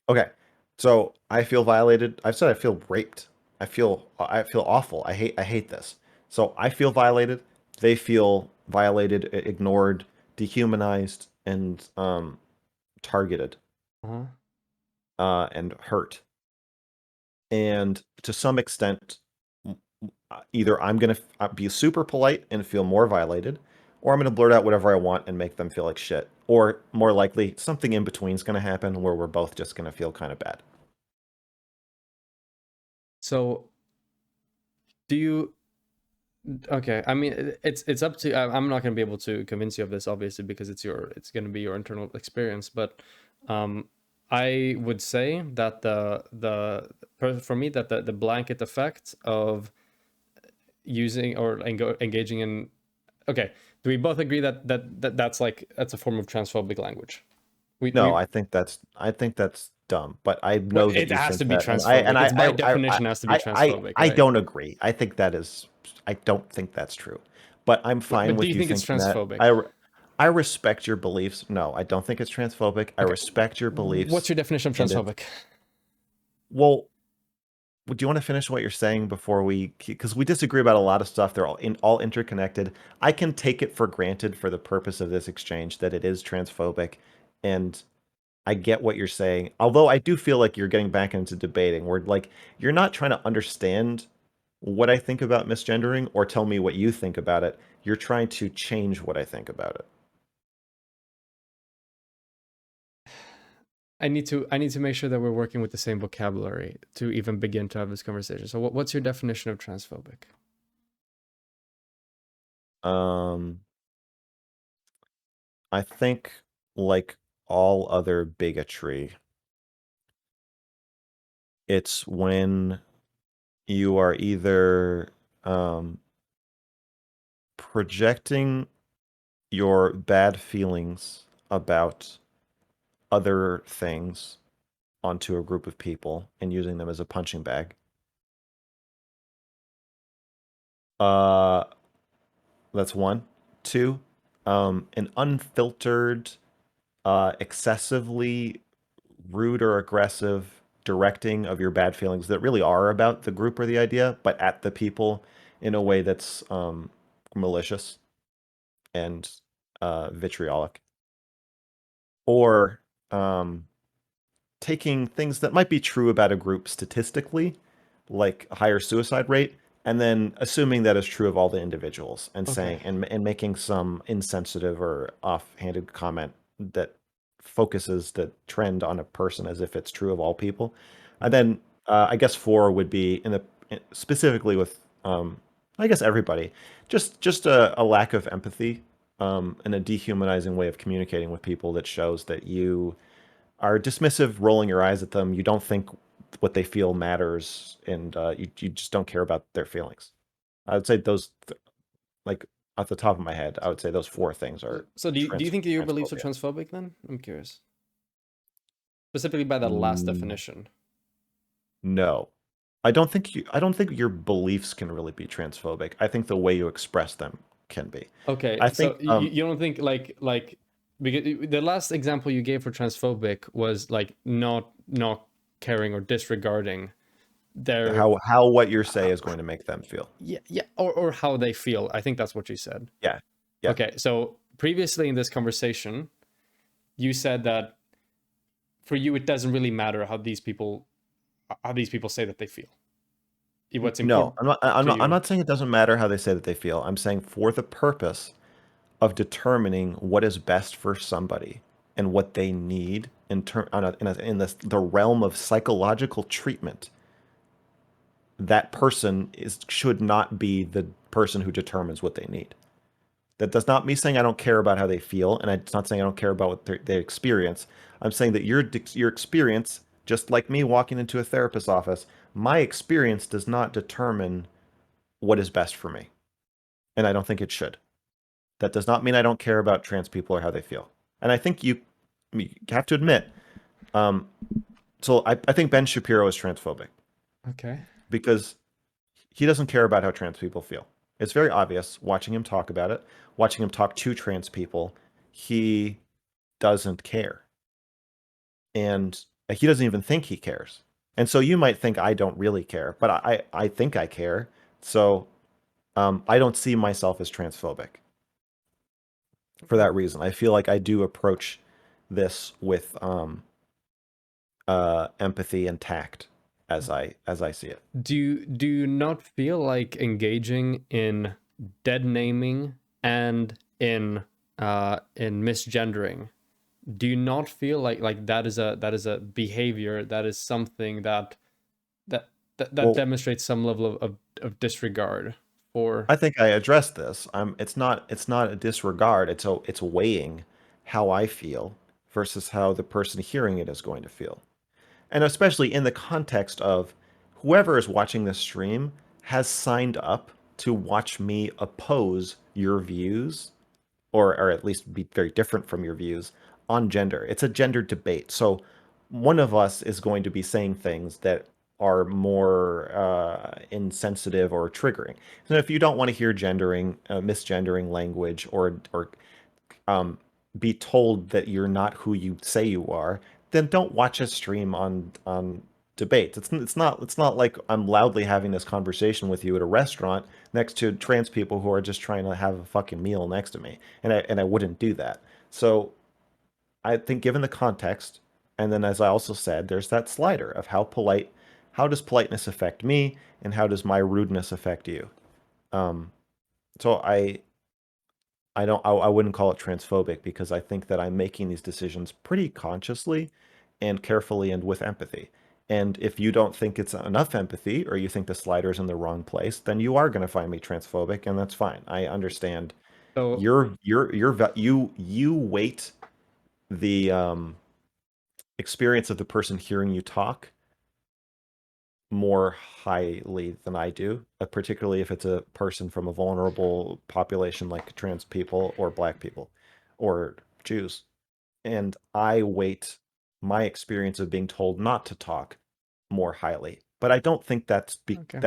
Okay. So I feel violated. I've said I feel raped. I feel awful. I hate this. So I feel violated. They feel violated, ignored, dehumanized, and targeted Uh-huh. and hurt. And to some extent, either I'm going to be super polite and feel more violated, or I'm going to blurt out whatever I want and make them feel like shit. Or more likely, something in between is going to happen where we're both just going to feel kind of bad. So, do you okay, I mean it's up to I'm not going to be able to convince you of this obviously because it's going to be your internal experience, but um I would say that for me that the blanket effect of using or engaging in okay, do we both agree that that's a form of transphobic language? No, We I think that's dumb, but I Well, know that it you has think to be that, transphobic. It's by definition has to be transphobic, I right? don't agree. I don't think that's true, but I'm fine But do with you you think it's thinking that. transphobic? I respect your beliefs. No, I don't think it's transphobic. I Okay. respect your What's beliefs, your definition of and it's transphobic? well. Do you want to finish what you're saying before because we disagree about a lot of stuff. They're all interconnected. I can take it for granted for the purpose of this exchange that it is transphobic, and I get what you're saying. Although I do feel like you're getting back into debating where like you're not trying to understand what I think about misgendering or tell me what you think about it. You're trying to change what I think about it. I need to make sure that we're working with the same vocabulary to even begin to have this conversation. So what's your definition of transphobic? Um, I think like all other bigotry, it's when you are either projecting your bad feelings about other things onto a group of people and using them as a punching bag. Uh, that's one. Two, an unfiltered, excessively rude or aggressive, directing of your bad feelings that really are about the group or the idea, but at the people in a way that's malicious and vitriolic, or um, taking things that might be true about a group statistically, like a higher suicide rate, and then assuming that is true of all the individuals and Okay. saying and making some insensitive or offhanded comment that focuses the trend on a person as if it's true of all people. And then I guess four would be specifically with I guess everybody, just a lack of empathy and a dehumanizing way of communicating with people that shows that you are dismissive, rolling your eyes at them. You don't think what they feel matters, and you just don't care about their feelings. I would say like off the top of my head, I would say those four things are So do you think that your beliefs are transphobia. transphobic then? I'm curious. Specifically by that last Mm, definition. no, I don't think your beliefs can really be transphobic. I think the way you express them can be. Okay, I so think you don't think like because the last example you gave for transphobic was like not caring or disregarding their how what you say is going to make them feel. yeah or how they feel. I think that's what you said. Yeah, yeah. Okay, so previously in this conversation, you said that for you it doesn't really matter how these people say that they feel. What's No, important I'm to not. I'm you. not saying it doesn't matter how they say that they feel. I'm saying for the purpose of determining what is best for somebody and what they need in the realm of psychological treatment, that person should not be the person who determines what they need. That does not mean saying I don't care about how they feel, and it's not saying I don't care about what they experience. I'm saying that your experience, just like me walking into a therapist's office, my experience does not determine what is best for me, and I don't think it should. That does not mean I don't care about trans people or how they feel. And I think you have to admit, um, I think Ben Shapiro is transphobic Okay. because he doesn't care about how trans people feel. It's very obvious watching him talk about it, watching him talk to trans people. He doesn't care. And he doesn't even think he cares. And so you might think I don't really care, but I think I care. So I don't see myself as transphobic for Okay. that reason. I feel like I do approach this with empathy and tact as I see it. Do you not feel like engaging in dead naming and in misgendering? Do you not feel like that is a behavior, that is something that Well, demonstrates some level of disregard for. I think I addressed this. It's not a disregard. It's weighing how I feel versus how the person hearing it is going to feel. And especially in the context of whoever is watching this stream has signed up to watch me oppose your views, or at least be very different from your views on gender. It's a gender debate. So one of us is going to be saying things that are more insensitive or triggering. So if you don't want to hear misgendering language, or be told that you're not who you say you are, then don't watch a stream on debates. It's not like I'm loudly having this conversation with you at a restaurant next to trans people who are just trying to have a fucking meal next to me, and I wouldn't do that. So I think given the context, and then as I also said, there's that slider of how does politeness affect me, and how does my rudeness affect you? Um, so I wouldn't call it transphobic because I think that I'm making these decisions pretty consciously and carefully and with empathy. And if you don't think it's enough empathy, or you think the slider's in the wrong place, then you are going to find me transphobic, and that's fine. I understand So you weight the experience of the person hearing you talk more highly than I do, particularly if it's a person from a vulnerable population like trans people or black people or Jews. And I weight my experience of being told not to talk more highly. But I don't think okay.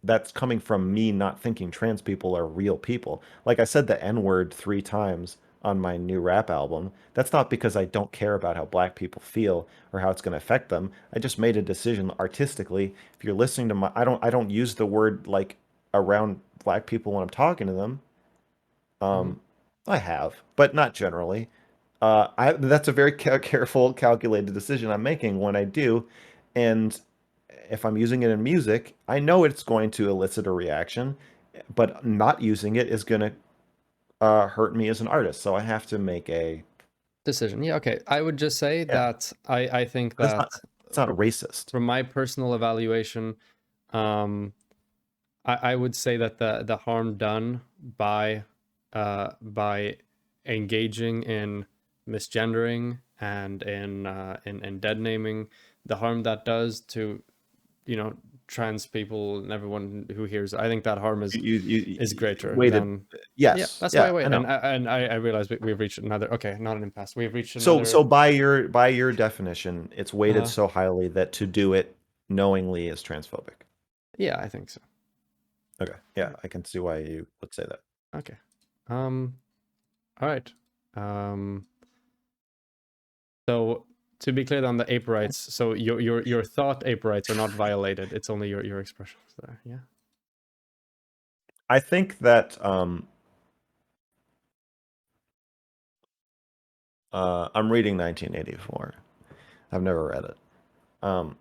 that's coming from me not thinking trans people are real people. Like I said the N word 3 times on my new rap album, that's not because I don't care about how black people feel or how it's going to affect them. I just made a decision artistically. If you're listening to my, I don't use the word like around black people when I'm talking to them. Hmm. I have, but not generally. That's a very careful, calculated decision I'm making when I do, and if I'm using it in music, I know it's going to elicit a reaction, but not using it is going to hurt me as an artist. So I have to make a Decision. Yeah, okay. I would just say yeah. that I think That's not that it's not from, racist. from my personal evaluation, um, I would say that the harm done by engaging in misgendering and in dead naming, the harm that does to, you know, trans people and everyone who hears, I think that harm is You greater waited. than. Yeah, Yes, that's why I yeah, I wait. know. And I realize we've reached another, okay, not an impasse. We've reached So another. by your definition, it's weighted Uh, so highly that to do it knowingly is transphobic. yeah, I think so. Okay, yeah, I can see why you would say that. Okay. Um, all right. Um, so to be clear on the ape rights, so your thought ape rights are not violated. It's only your expressions there. Yeah. I think that I'm reading 1984. I've never read it. Um,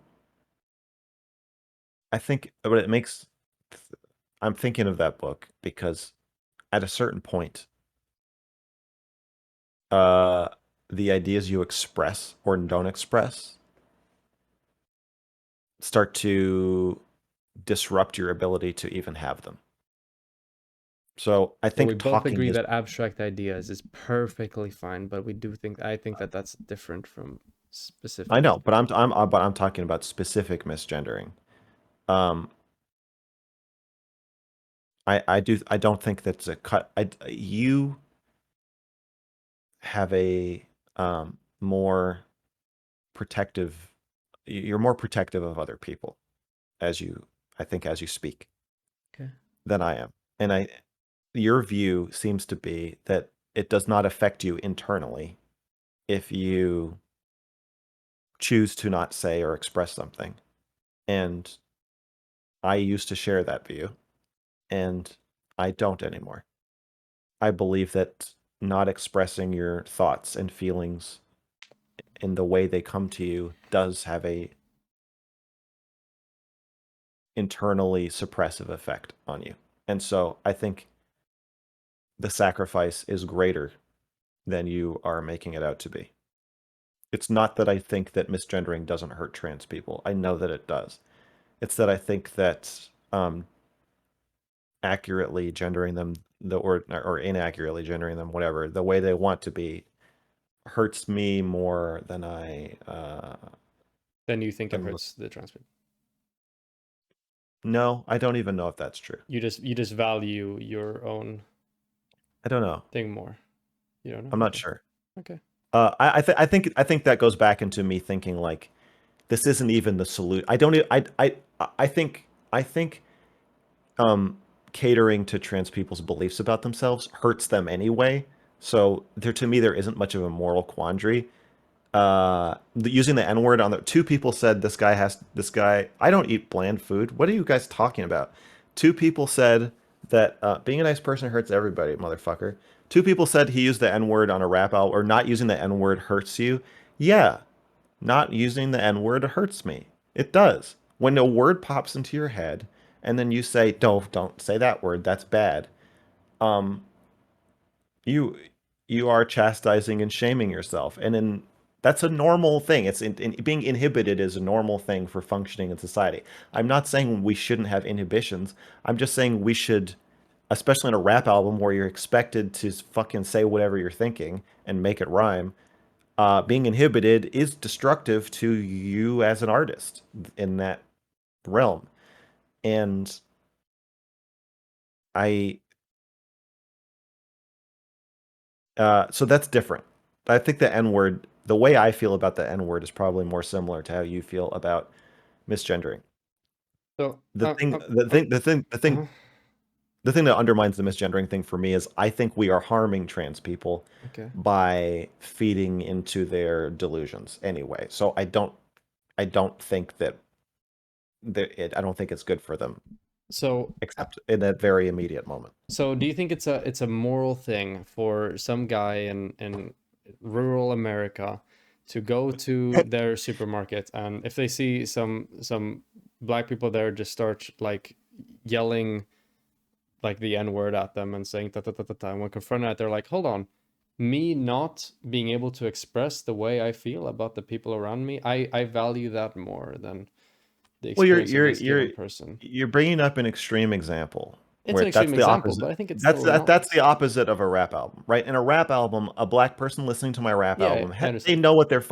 I think, but it makes. I'm thinking of that book because at a certain point, uh, the ideas you express or don't express start to disrupt your ability to even have them. So I So we think both talking agree is that abstract ideas is perfectly fine, but I think that that's different from I specific. know, but I'm talking about specific misgendering. Um, I don't think that's a cut. You have a more protective. You're more protective of other people as you I think as you speak Okay. than I am, and your view seems to be that it does not affect you internally if you choose to not say or express something, and I used to share that view, and I don't anymore. I believe that not expressing your thoughts and feelings in the way they come to you does have a internally suppressive effect on you. And so I think the sacrifice is greater than you are making it out to be. It's not that I think that misgendering doesn't hurt trans people. I know that it does. It's that I think that accurately gendering them or inaccurately gendering them, whatever, the way they want to be hurts me more than I Then you think it than hurts the trans people. no, I don't even know if that's true. You just value your own I don't know. thing more. You don't I'm know? not Okay. sure. Okay. I think that goes back into me thinking like this isn't even the solution. I don't. I think um, catering to trans people's beliefs about themselves hurts them anyway. So there, to me, there isn't much of a moral quandary. Using the N word on the two people said this guy. I don't eat bland food. What are you guys talking about? Two people said that being a nice person hurts everybody, motherfucker. Two people said he used the N word on a rap album, or not using the N word hurts you. Yeah, not using the N word hurts me. It does. When a word pops into your head and then you say, don't say that word, that's bad. Um, you you are chastising and shaming yourself. And then that's a normal thing. Being inhibited is a normal thing for functioning in society. I'm not saying we shouldn't have inhibitions. I'm just saying we should, especially in a rap album where you're expected to fucking say whatever you're thinking and make it rhyme, being inhibited is destructive to you as an artist in that realm. And I, so that's different. I think the N word, the way I feel about the N word is probably more similar to how you feel about misgendering. So The thing, the thing, the thing, the thing, uh-huh. the thing that undermines the misgendering thing for me is I think we are harming trans people Okay. by feeding into their delusions anyway. So I don't think that I don't think it's good for them, So, except in that very immediate moment. so do you think it's a moral thing for some guy in rural America to go to their supermarket, and if they see some black people there, just start like yelling like the N word at them and saying ta ta ta ta ta, and when confronted, they're like, hold on, me not being able to express the way I feel about the people around me, I value that more than the Well, experience of this given person. you're bringing up an extreme example It's where an extreme that's the example, opposite. but I think it's still That's the not. opposite of a rap album, right? In a rap album, a black person listening to my rap Yeah, album, I they understand. know what they're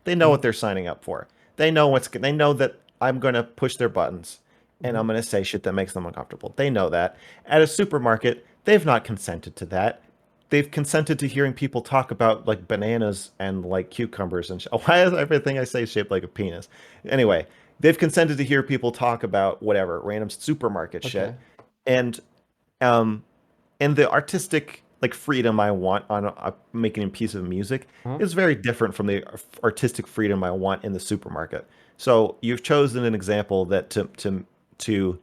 they know Hmm. what they're signing up for. They know that I'm gonna push their buttons and Hmm. I'm gonna say shit that makes them uncomfortable. They know that. At a supermarket, they've not consented to that. They've consented to hearing people talk about like bananas and like cucumbers and why is everything I say shaped like a penis? Anyway, they've consented to hear people talk about whatever random supermarket shit, Okay. and um, and the artistic like freedom I want on making a piece of music Huh? is very different from the artistic freedom I want in the supermarket. So you've chosen an example that to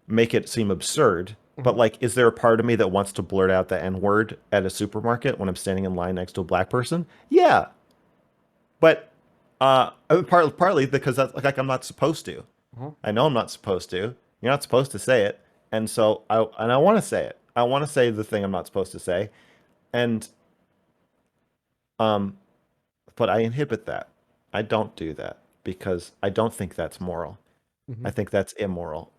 make it seem absurd. But Uh-huh. like, is there a part of me that wants to blurt out the N word at a supermarket when I'm standing in line next to a black person? Yeah, but partly because that's like I'm not supposed to. Uh-huh. I know I'm not supposed to. You're not supposed to say it, and so I want to say it. I want to say the thing I'm not supposed to say, and um, but I inhibit that. I don't do that because I don't think that's moral. Hmm. I think that's immoral.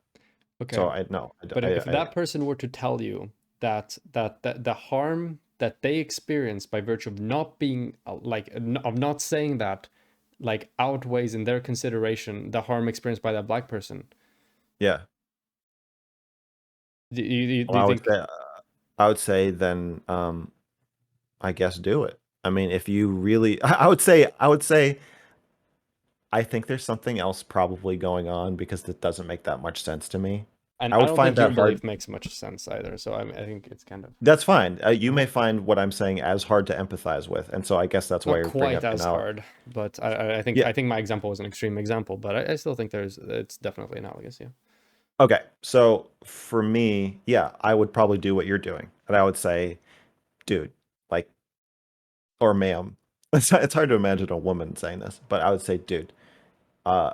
Okay. So I no, But if that person were to tell you that the harm that they experience by virtue of not being of not saying that like outweighs in their consideration the harm experienced by that black person, yeah. do Well, you think? I would say then I guess do it. I mean, if you really, I would say I think there's something else probably going on because that doesn't make that much sense to me. And I I would don't find think your that hard. belief makes much sense either. So I think it's kind of That's fine. You uh may find what I'm saying as hard to empathize with, and so I guess that's why not you're bringing quite up as analogy. hard, but Yeah. I think my example was an extreme example, but I still think it's definitely analogous. Yeah. Okay. So for me, yeah, I would probably do what you're doing, and I would say, dude, like, or ma'am. It's hard to imagine a woman saying this, but I would say, dude, uh,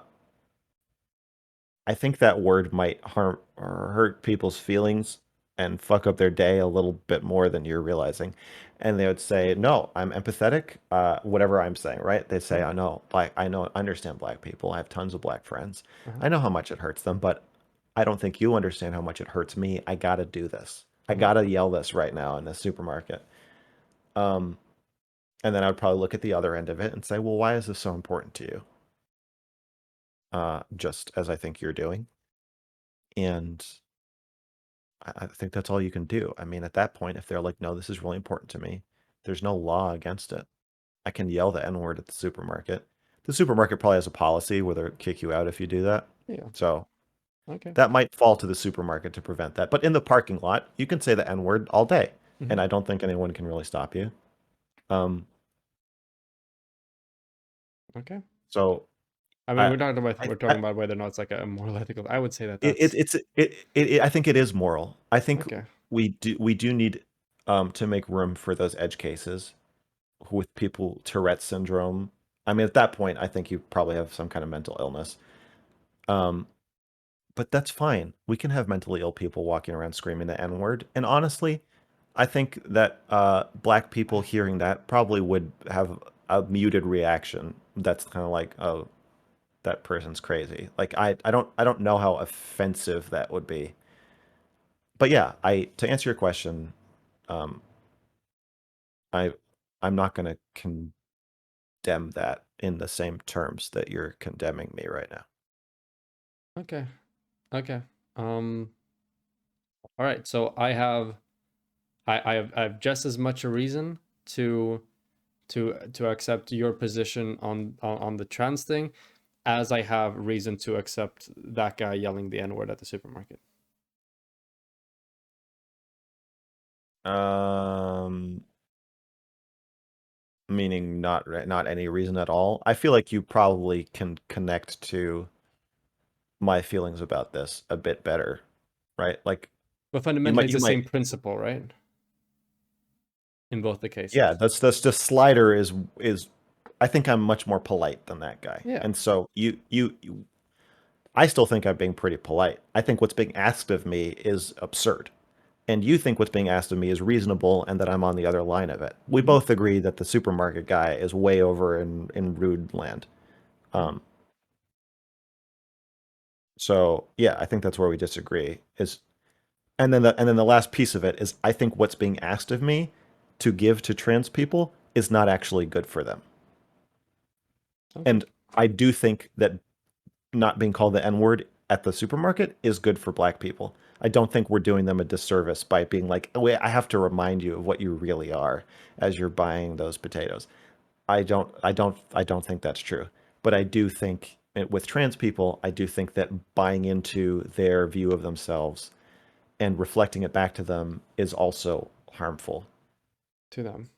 I think that word might harm or hurt people's feelings and fuck up their day a little bit more than you're realizing. And they would say, "No, I'm empathetic. Whatever I'm saying, right?" They say, Uh-huh. "I know, black. I know, I understand black people. I have tons of black friends. Uh-huh. I know how much it hurts them, but I don't think you understand how much it hurts me. I gotta do this. I Uh-huh. gotta yell this right now in the supermarket." Um, and then I would probably look at the other end of it and say, "Well, why is this so important to you?" Just as I think you're doing, and I think that's all you can do. I mean, at that point, if they're like, no, this is really important to me, there's no law against it. I can yell the N word at the supermarket. The supermarket probably has a policy where they'll kick you out if you do that. Yeah. So Okay. that might fall to the supermarket to prevent that. But in the parking lot, you can say the N word all day. Hmm. And I don't think anyone can really stop you. Um, Okay. so I mean, I, we're I talking about whether or not it's like a moral ethical. I would say that it, that's I think it is moral. I think okay. we do need to make room for those edge cases with people Tourette syndrome. I mean, at that point, I think you probably have some kind of mental illness. Um, but that's fine. We can have mentally ill people walking around screaming the N word. And honestly, I think that black people hearing that probably would have a muted reaction. That's kind of like, oh, that person's crazy. Like I don't know how offensive that would be. But yeah, I to answer your question, um, I I'm not going to condemn that in the same terms that you're condemning me right now. Okay. Okay. Um. All right. So I have just as much a reason to to accept your position on the trans thing as I have reason to accept that guy yelling the N word at the supermarket. Um, Meaning not any reason at all. I feel like you probably can connect to my feelings about this a bit better, right? Like But fundamentally, it's you the same might principle, right? In both the yeah, cases. that's just Slider is I think I'm much more polite than that guy. Yeah. And so I still think I'm being pretty polite. I think what's being asked of me is absurd. And you think what's being asked of me is reasonable and that I'm on the other line of it. We Mm-hmm. both agree that the supermarket guy is way over in rude land. Mm-hmm. Um, so yeah, I think that's where we disagree. Is and then the last piece of it is I think what's being asked of me to give to trans people is not actually good for them. Okay. And I do think that not being called the N word at the supermarket is good for black people. I don't think we're doing them a disservice by being like, oh, wait, I have to remind you of what you really are as you're buying those potatoes. I don't think that's true. But I do think with trans people, I do think that buying into their view of themselves and reflecting it back to them is also harmful. To them.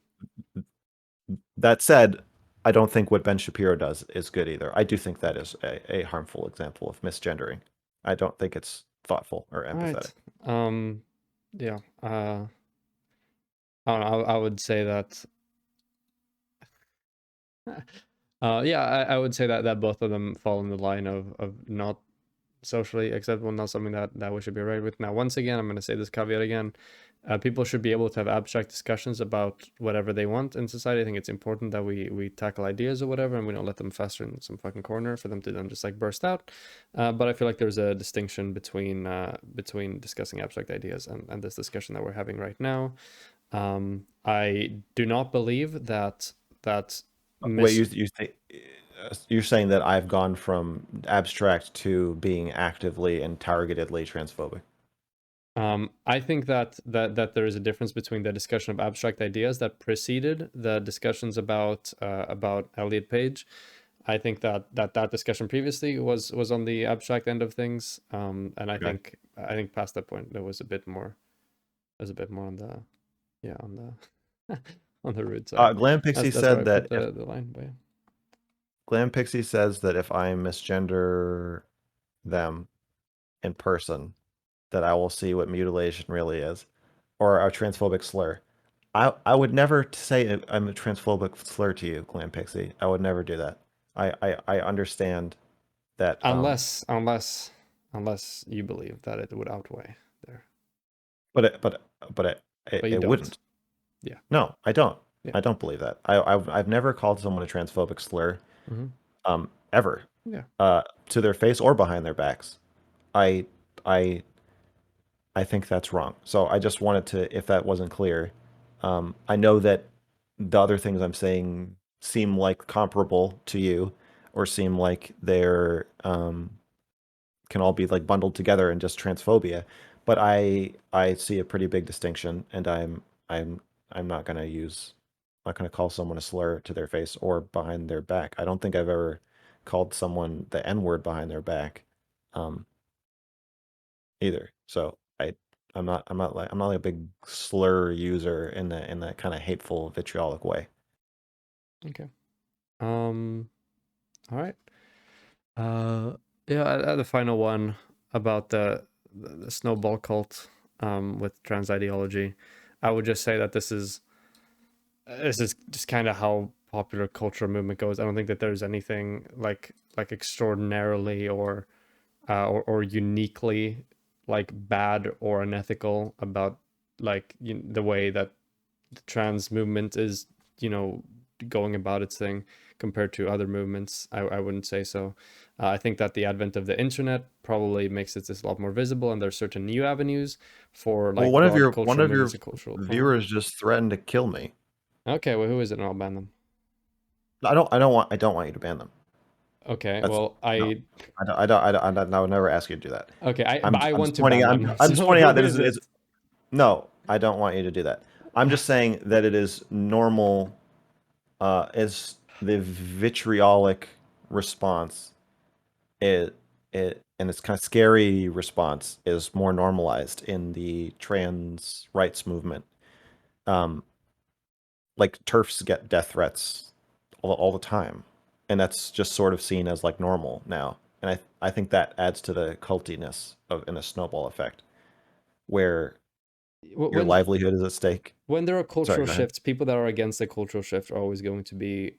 That said, I don't think what Ben Shapiro does is good either. I do think that is a harmful example of misgendering. I don't think it's thoughtful or All empathetic. right. Yeah. I don't know. I would say that. Yeah, I would say that both of them fall in the line of not socially acceptable, not something that we should be right with. Now, once again, I'm going to say this caveat again. People should be able to have abstract discussions about whatever they want in society. I think it's important that we tackle ideas or whatever, and we don't let them fester in some fucking corner for them to then just like burst out. But I feel like there's a distinction between discussing abstract ideas and this discussion that we're having right now. I do not believe that Wait, mis you're saying that I've gone from abstract to being actively and targetedly transphobic? I think that there is a difference between the discussion of abstract ideas that preceded the discussions about Elliot Page. I think that discussion previously was on the abstract end of things, and Okay. I think past that point there was a bit more on the on the on the rude side. Glam Pixie That's where I said put that if the line. But yeah. Glam Pixie says that if I misgender them in person, that I will see what mutilation really is, or a transphobic slur. I would never say I'm a transphobic slur to you, Glam Pixie. I would never do that. I understand that Unless you believe that it would outweigh there, but you it don't. wouldn't. Yeah, No, I don't. yeah. I don't believe that. I've never called someone a transphobic slur, Hmm. ever, Yeah. to their face or behind their backs. I I I think that's wrong. So I just wanted to, if that wasn't clear, I know that the other things I'm saying seem like comparable to you, or seem like they're can all be like bundled together in just transphobia, but I see a pretty big distinction, and I'm I'm not gonna call someone a slur to their face or behind their back. I don't think I've ever called someone the N word behind their back. Um, either. So I'm not like a big slur user in that kind of hateful vitriolic way. Okay. All right. Uh, yeah. The final one about the snowball cult with trans ideology. I would just say that this is just kind of how popular culture movement goes. I don't think that there's anything like extraordinarily or uniquely like bad or unethical about like the way that the trans movement is you know going about its thing compared to other movements. I wouldn't say so. I think that the advent of the internet probably makes it this a lot more visible, and there's certain new avenues for Well, like broad one cultural of movements your and cultural viewers just threatened to kill me. okay, well, who is it, and I'll ban them. I don't want you to ban them. Okay, That's well, no. I would never ask you to do that. okay, but I I'm want just to pointing ban out them. I'm just So pointing who out that is it's it? no, I don't want you to do that. I'm just saying that it is normal, is the vitriolic response, it and it's kind of scary response is more normalized in the trans rights movement. um, like TERFs get death threats all the time, and that's just sort of seen as like normal now. And I think that adds to the cultiness of in a snowball effect where your when livelihood is at stake. there are Sorry, cultural go ahead. shifts, people that are against the cultural shift are always going to be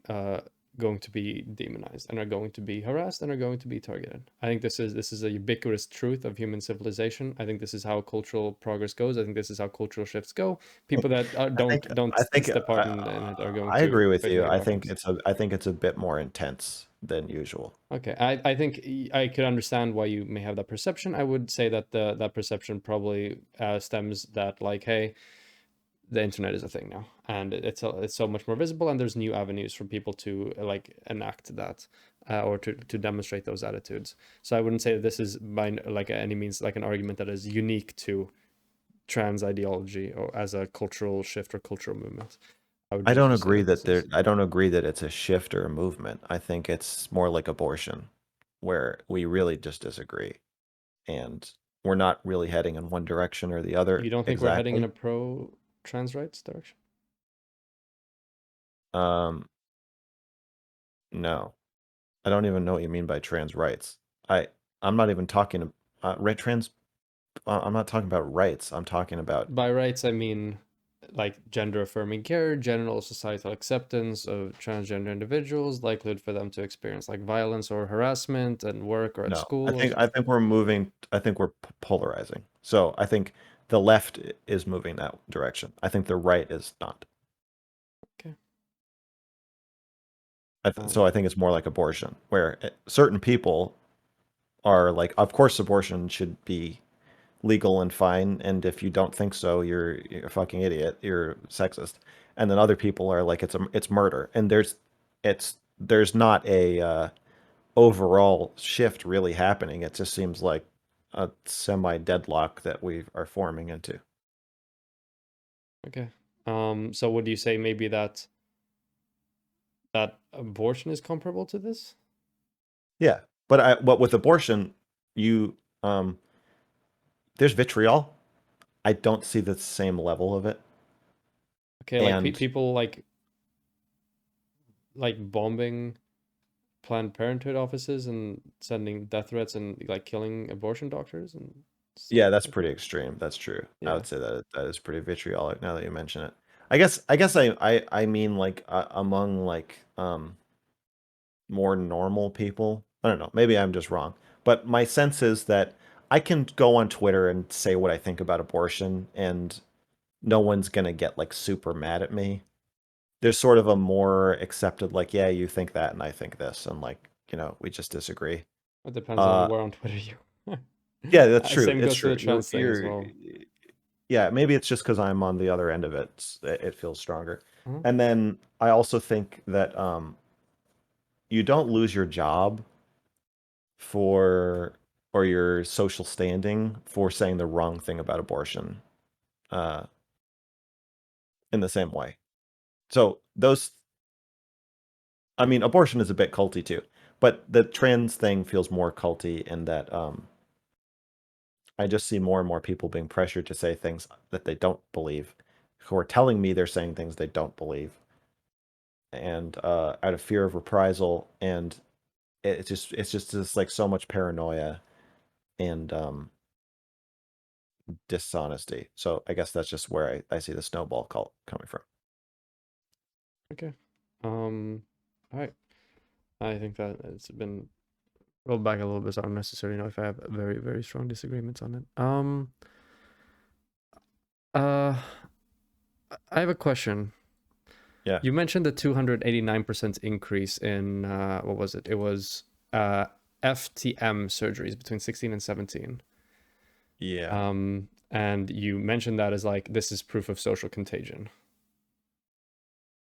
demonized and are going to be harassed and are going to be targeted. I think this is a ubiquitous truth of human civilization. I think this is how cultural progress goes. I think this is how cultural shifts go. People that I think don't I think step part in it are going I to agree with face you. repercussions. I think it's a bit more intense than usual. Okay, I think I could understand why you may have that perception. I would say that that perception probably stems that like, hey, the internet is a thing now, and it's so much more visible, and there's new avenues for people to like enact that or to demonstrate those attitudes. So I wouldn't say that this is by like any means like an argument that is unique to trans ideology or as a cultural shift or cultural movement. I would just say that this is I don't agree that it's a shift or a movement. I think it's more like abortion, where we really just disagree, and we're not really heading in one direction or the you other don't think we're heading in a exactly. pro trans rights direction? Um, no, I don't even know what you mean by trans rights. I I'm not even talking trans. I'm not talking about rights. I'm talking about By rights, I mean like gender affirming care, general societal acceptance of transgender individuals, likelihood for them to experience like violence or harassment at work or at no. school or I think we're moving. I think we're polarizing. So I think the left is moving that direction. I think the right is not. okay. So I think it's more like abortion, where certain people are like, of course, abortion should be legal and fine, and if you don't think so, you're a fucking idiot, you're sexist. And then other people are like, it's murder, and there's not a overall shift really happening. It just seems like a semi deadlock that we are forming into. Okay. So would you say maybe that abortion is comparable to this? Yeah, but with abortion, you there's vitriol. I don't see the same level of it. Okay, like And people like bombing Planned Parenthood offices and sending death threats and like killing abortion doctors and stuff yeah, that's like that. pretty extreme. That's true. I Yeah. would say that that is pretty vitriolic now that you mention it. I mean like among like more normal people. I don't know. Maybe I'm just wrong. But my sense is that I can go on Twitter and say what I think about abortion and no one's going to get like super mad at me. There's sort of a more accepted like, yeah, you think that and I think this and like, we just disagree. It depends on Uh where on Twitter you. yeah, that's true. Same It's goes for the true. trans thing as well. Yeah, maybe it's just because I'm on the other end of it. It feels stronger. Uh-huh. And then I also think that you don't lose your job for or your social standing for saying the wrong thing about abortion uh, in the same way. So those, I mean, abortion is a bit culty too, but the trans thing feels more culty in that I just see more and more people being pressured to say things that they don't believe, who are telling me they're saying things they don't believe, and out of fear of reprisal, and it's just like so much paranoia and dishonesty. So I guess that's just where I see the snowball cult coming from. Okay. All right. I think that it's been rolled back a little bit, so I don't necessarily know if I have very, very strong disagreements on it. Uh, I have a question. Yeah, You mentioned the 289% increase in what was it? It was uh FTM surgeries between 16 and 17. yeah. And you mentioned that as like this is proof of social contagion.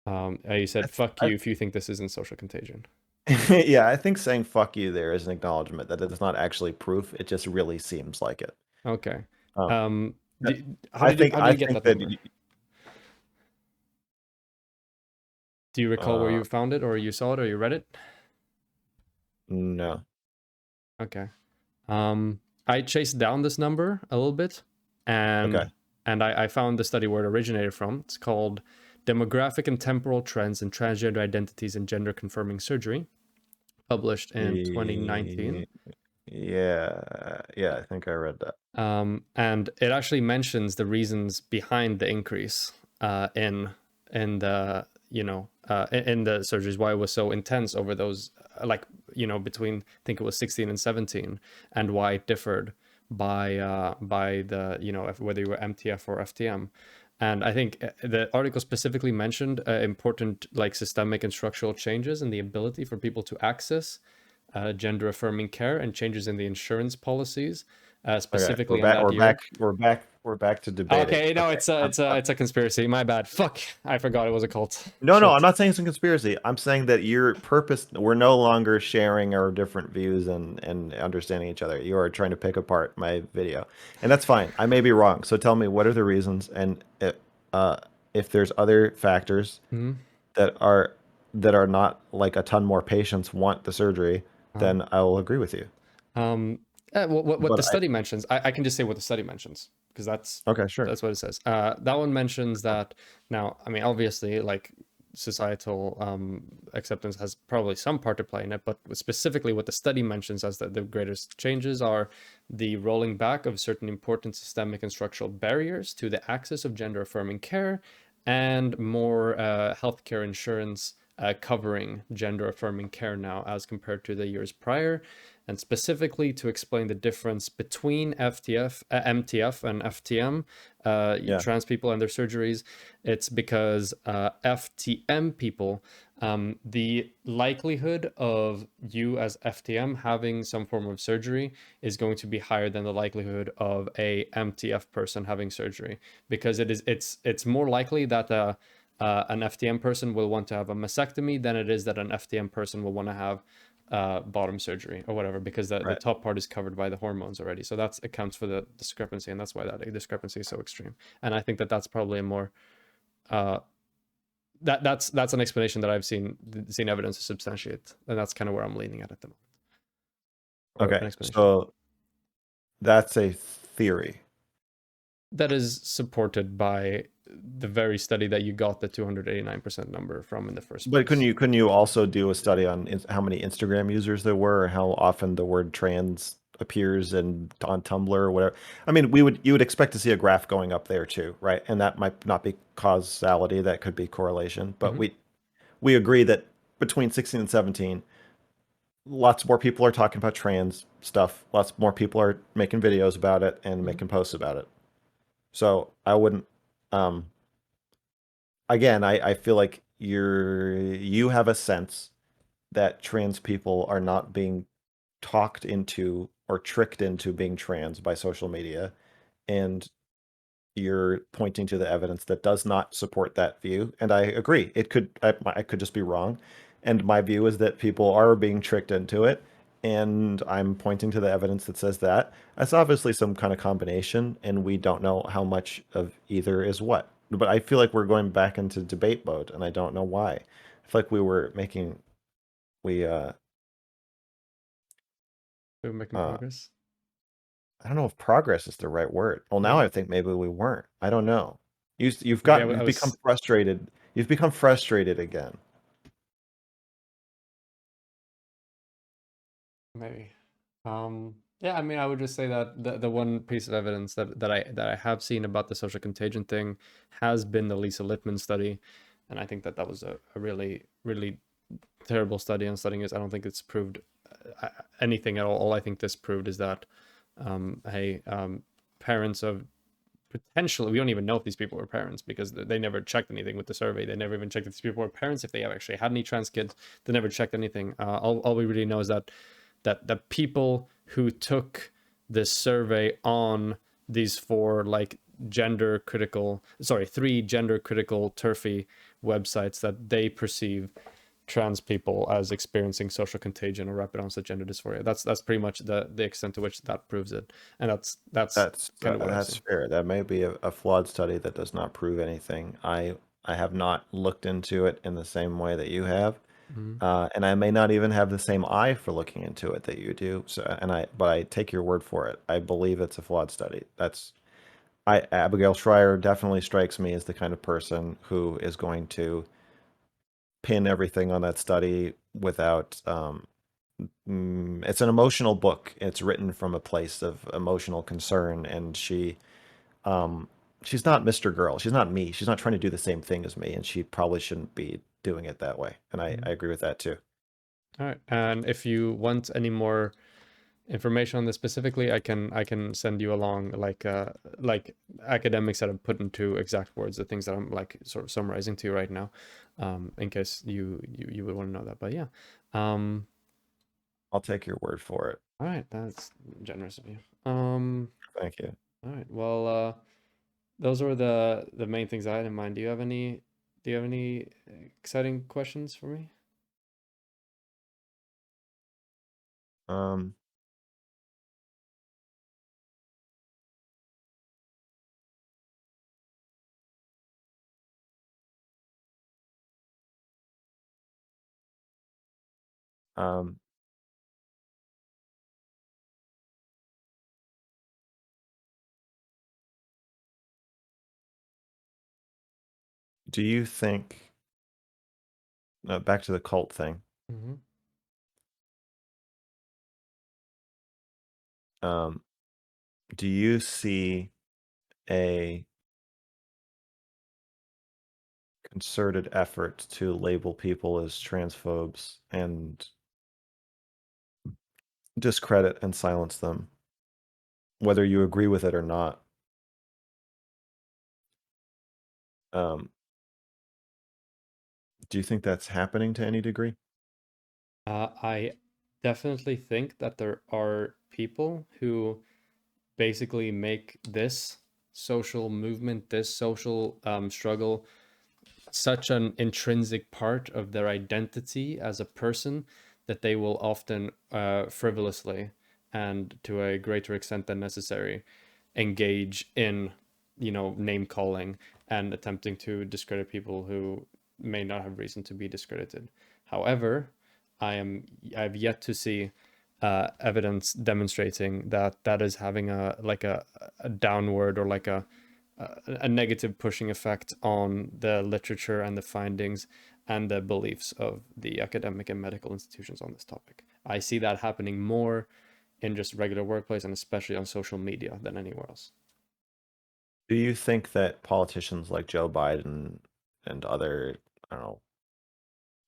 You said fuck I, you if you think this isn't social contagion. yeah, I think saying "fuck you" there is an acknowledgement that it's not actually proof. It just really seems like it. Okay. Um, Um, that- I how did you get think that that number? Do you recall where uh, you found it or you saw it or you read it? no. Okay. I chased down this number a little bit, and Okay. And I found the study where it originated from. It's called Demographic and Temporal Trends in Transgender Identities and Gender Confirming Surgery, published in 2019. Yeah, I think I read that. And it actually mentions the reasons behind the increase in the in the surgeries, why it was so intense over those between, I think it was 16 and 17, and why it differed by the whether you were MTF or FTM. And I think the article specifically mentioned important like systemic and structural changes in the ability for people to access gender affirming care and changes in the insurance policies, Okay, specifically in that year. we're back to debating. Okay, no, Okay. it's a conspiracy. My bad. Fuck, I forgot it was a cult. No, I'm Shit. not saying it's a conspiracy. I'm saying that your purpose, we're no longer sharing our different views and understanding each other. You are trying to pick apart my video. And that's fine. I may be wrong. So tell me, what are the reasons? And if there's other factors Hmm. that are not like a ton more patients want the surgery, Uh, then I will agree with you. um, what But the study mentions, I can just say what the study mentions because okay, sure. that's what it says. That one mentions that now. I mean, obviously, like societal acceptance has probably some part to play in it, but specifically what the study mentions as the greatest changes are the rolling back of certain important systemic and structural barriers to the access of gender affirming care and more healthcare insurance covering gender affirming care now as compared to the years prior, and specifically to explain the difference between MTF and FTM, Yeah. trans people and their surgeries. It's because FTM people, the likelihood of you as FTM having some form of surgery is going to be higher than the likelihood of a MTF person having surgery, because it's more likely that an FTM person will want to have a mastectomy than it is that an FTM person will want to have bottom surgery or whatever, because the Right. top part is covered by the hormones already. So that accounts for the discrepancy, and that's why that discrepancy is so extreme. And I think that that's probably a more uh, that's an explanation that I've seen evidence to substantiate, and that's kind of where I'm leaning at the moment, or an Okay. explanation So that's a theory. that is supported by the very study that you got the 289% number from in the first But place. couldn't you also do a study on how many Instagram users there were, or how often the word trans appears on Tumblr or whatever? I mean, you would expect to see a graph going up there too, right? And that might not be causality, that could be correlation. But Mm-hmm. we agree that between 16 and 17, lots more people are talking about trans stuff. Lots more people are making videos about it and Mm-hmm. making posts about it. So I wouldn't um again, I feel like you have a sense that trans people are not being talked into or tricked into being trans by social media, and you're pointing to the evidence that does not support that view. And I agree. I could just be wrong. And my view is that people are being tricked into it. And I'm pointing to the evidence that says that. That's obviously some kind of combination, and we don't know how much of either is what. But I feel like we're going back into debate mode, and I don't know why. I feel like we We're making uh progress. I don't know if progress is the right word. Well, now No. I think maybe we weren't. I don't know. Okay, I You've become was frustrated. You've become frustrated again. maybe. Yeah, I mean, I would just say that the one piece of evidence that I have seen about the social contagion thing has been the Lisa Littman study, and I think that that was a really terrible study on studying this. I don't think it's proved anything at all. All I think this proved is that hey, parents of potentially, we don't even know if these people were parents because they never checked anything with the survey. They never even checked if these people were parents, if they have actually had any trans kids. They never checked anything. All we really know is that the people who took this survey on these three gender critical turfy websites, that they perceive trans people as experiencing social contagion or rapid onset gender dysphoria. That's pretty much the extent to which that proves it, and that's kind of what I've That's seen. fair. That may be a flawed study that does not prove anything. I have not looked into it in the same way that you have, Mm-hmm. and I may not even have the same eye for looking into it that you do. But I take your word for it. I believe it's a flawed study. Abigail Schreier definitely strikes me as the kind of person who is going to pin everything on that study without it's an emotional book. It's written from a place of emotional concern, and um she's not MrGirl. She's not me. She's not trying to do the same thing as me, and she probably shouldn't be doing it that way. And I Mhm. agree with that too. All right. And if you want any more information on this specifically, I can send you along like academics that have put into exact words the things that I'm like sort of summarizing to you right now, in case you would want to know that. But yeah, um, I'll take your word for it. all right, that's generous of you. Thank you. All right, well, those were the main things I had in mind. Do you have any exciting questions for me? Um, um, do you think, back to the cult thing, Mm-hmm. um, do you see a concerted effort to label people as transphobes and discredit and silence them, whether you agree with it or not? Um, do you think that's happening to any degree? I definitely think that there are people who basically make this social movement, this social struggle, such an intrinsic part of their identity as a person that they will often frivolously and to a greater extent than necessary engage in, name calling and attempting to discredit people who may not have reason to be discredited. However, I've yet to see evidence demonstrating that that is having a downward or like a negative pushing effect on the literature and the findings and the beliefs of the academic and medical institutions on this topic. I see that happening more in just regular workplace and especially on social media than anywhere else. Do you think that politicians like Joe Biden and other, I don't know,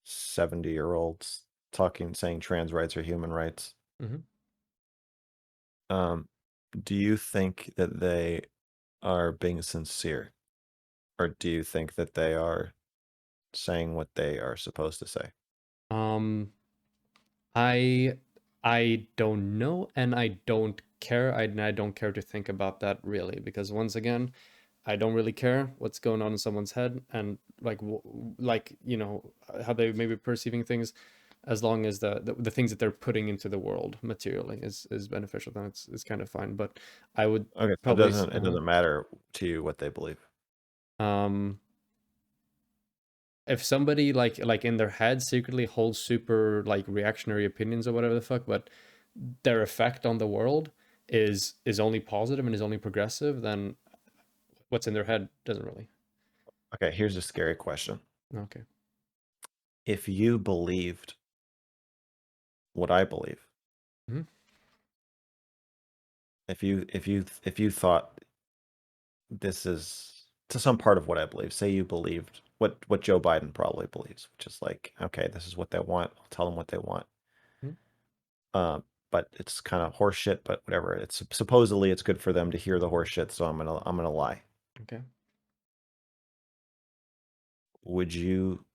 70-year-olds saying trans rights are human rights, Mm-hmm. um, do you think that they are being sincere, or do you think that they are saying what they are supposed to say? Um, I I don't know, and I don't care. I don't care to think about that really, because once again, I don't really care what's going on in someone's head and like how they may be perceiving things, as long as the things that they're putting into the world materially is beneficial, then it's kind of fine. But I would Okay, so probably it doesn't matter to you what they believe. um if somebody like in their head secretly holds super like reactionary opinions or whatever the fuck, but their effect on the world is only positive and is only progressive, then what's in their head doesn't really. Okay, here's a scary question. Okay. If you believed what I believe, Hmm. if you thought this is to some part of what I believe, say you believed what Joe Biden probably believes, which is like, okay, this is what they want. I'll tell them what they want. Hmm. Um, but it's kind of horseshit, but whatever. It's supposedly it's good for them to hear the horseshit, so I'm gonna lie. Okay. Would you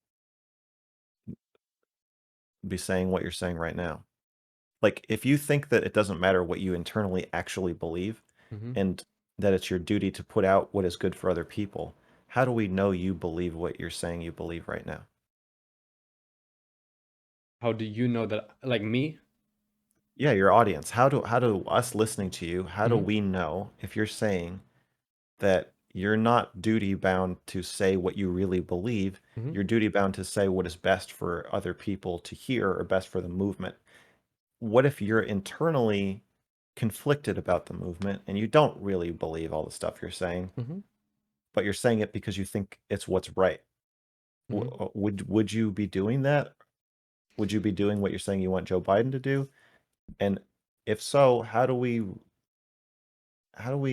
be saying what you're saying right now? Like, if you think that it doesn't matter what you internally actually believe, Hmm. and that it's your duty to put out what is good for other people, how do we know you believe what you're saying you believe right now? How do you know that, like me? Yeah, your audience. How do us listening to you, how do Hmm. we know if you're saying that you're not duty bound to say what you really believe, Hmm. you're duty bound to say what is best for other people to hear or best for the movement? What if you're internally conflicted about the movement and you don't really believe all the stuff you're saying, Mm-hmm. but you're saying it because you think it's what's right. Mm-hmm. Would you be doing that? Would you be doing what you're saying you want Joe Biden to do? And if so, how do we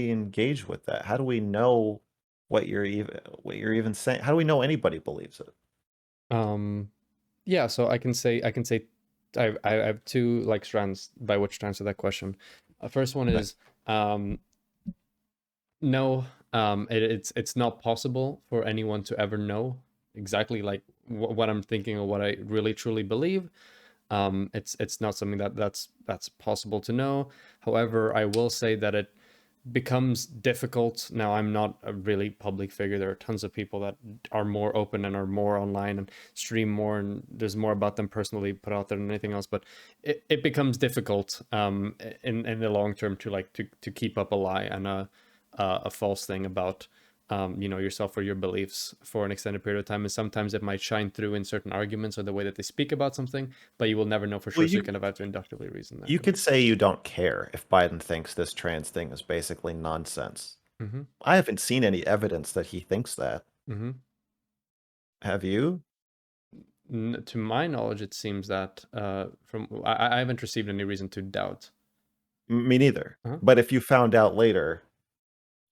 engage with that? How do we know what you're even saying? How do we know anybody believes it? Yeah, so I can say I have two like strands by which to answer that question. First one Okay. is um no, it's not possible for anyone to ever know exactly like what I'm thinking or what I really truly believe. It's not something that's possible to know. However, I will say that it becomes difficult. Now, I'm not a really public figure. There are tons of people that are more open and are more online and stream more, and there's more about them personally put out there than anything else. But it becomes difficult in the long term to like to keep up a lie and a false thing about yourself or your beliefs for an extended period of time. And sometimes it might shine through in certain arguments or the way that they speak about something, but you will never know for Well, sure. So you kind of have to inductively reason that. you could say you don't care if Biden thinks this trans thing is basically nonsense. Mm-hmm. I haven't seen any evidence that he thinks that. Mm-hmm. Have you? To my knowledge, it seems that I haven't received any reason to doubt. Me neither. Uh-huh. But if you found out later,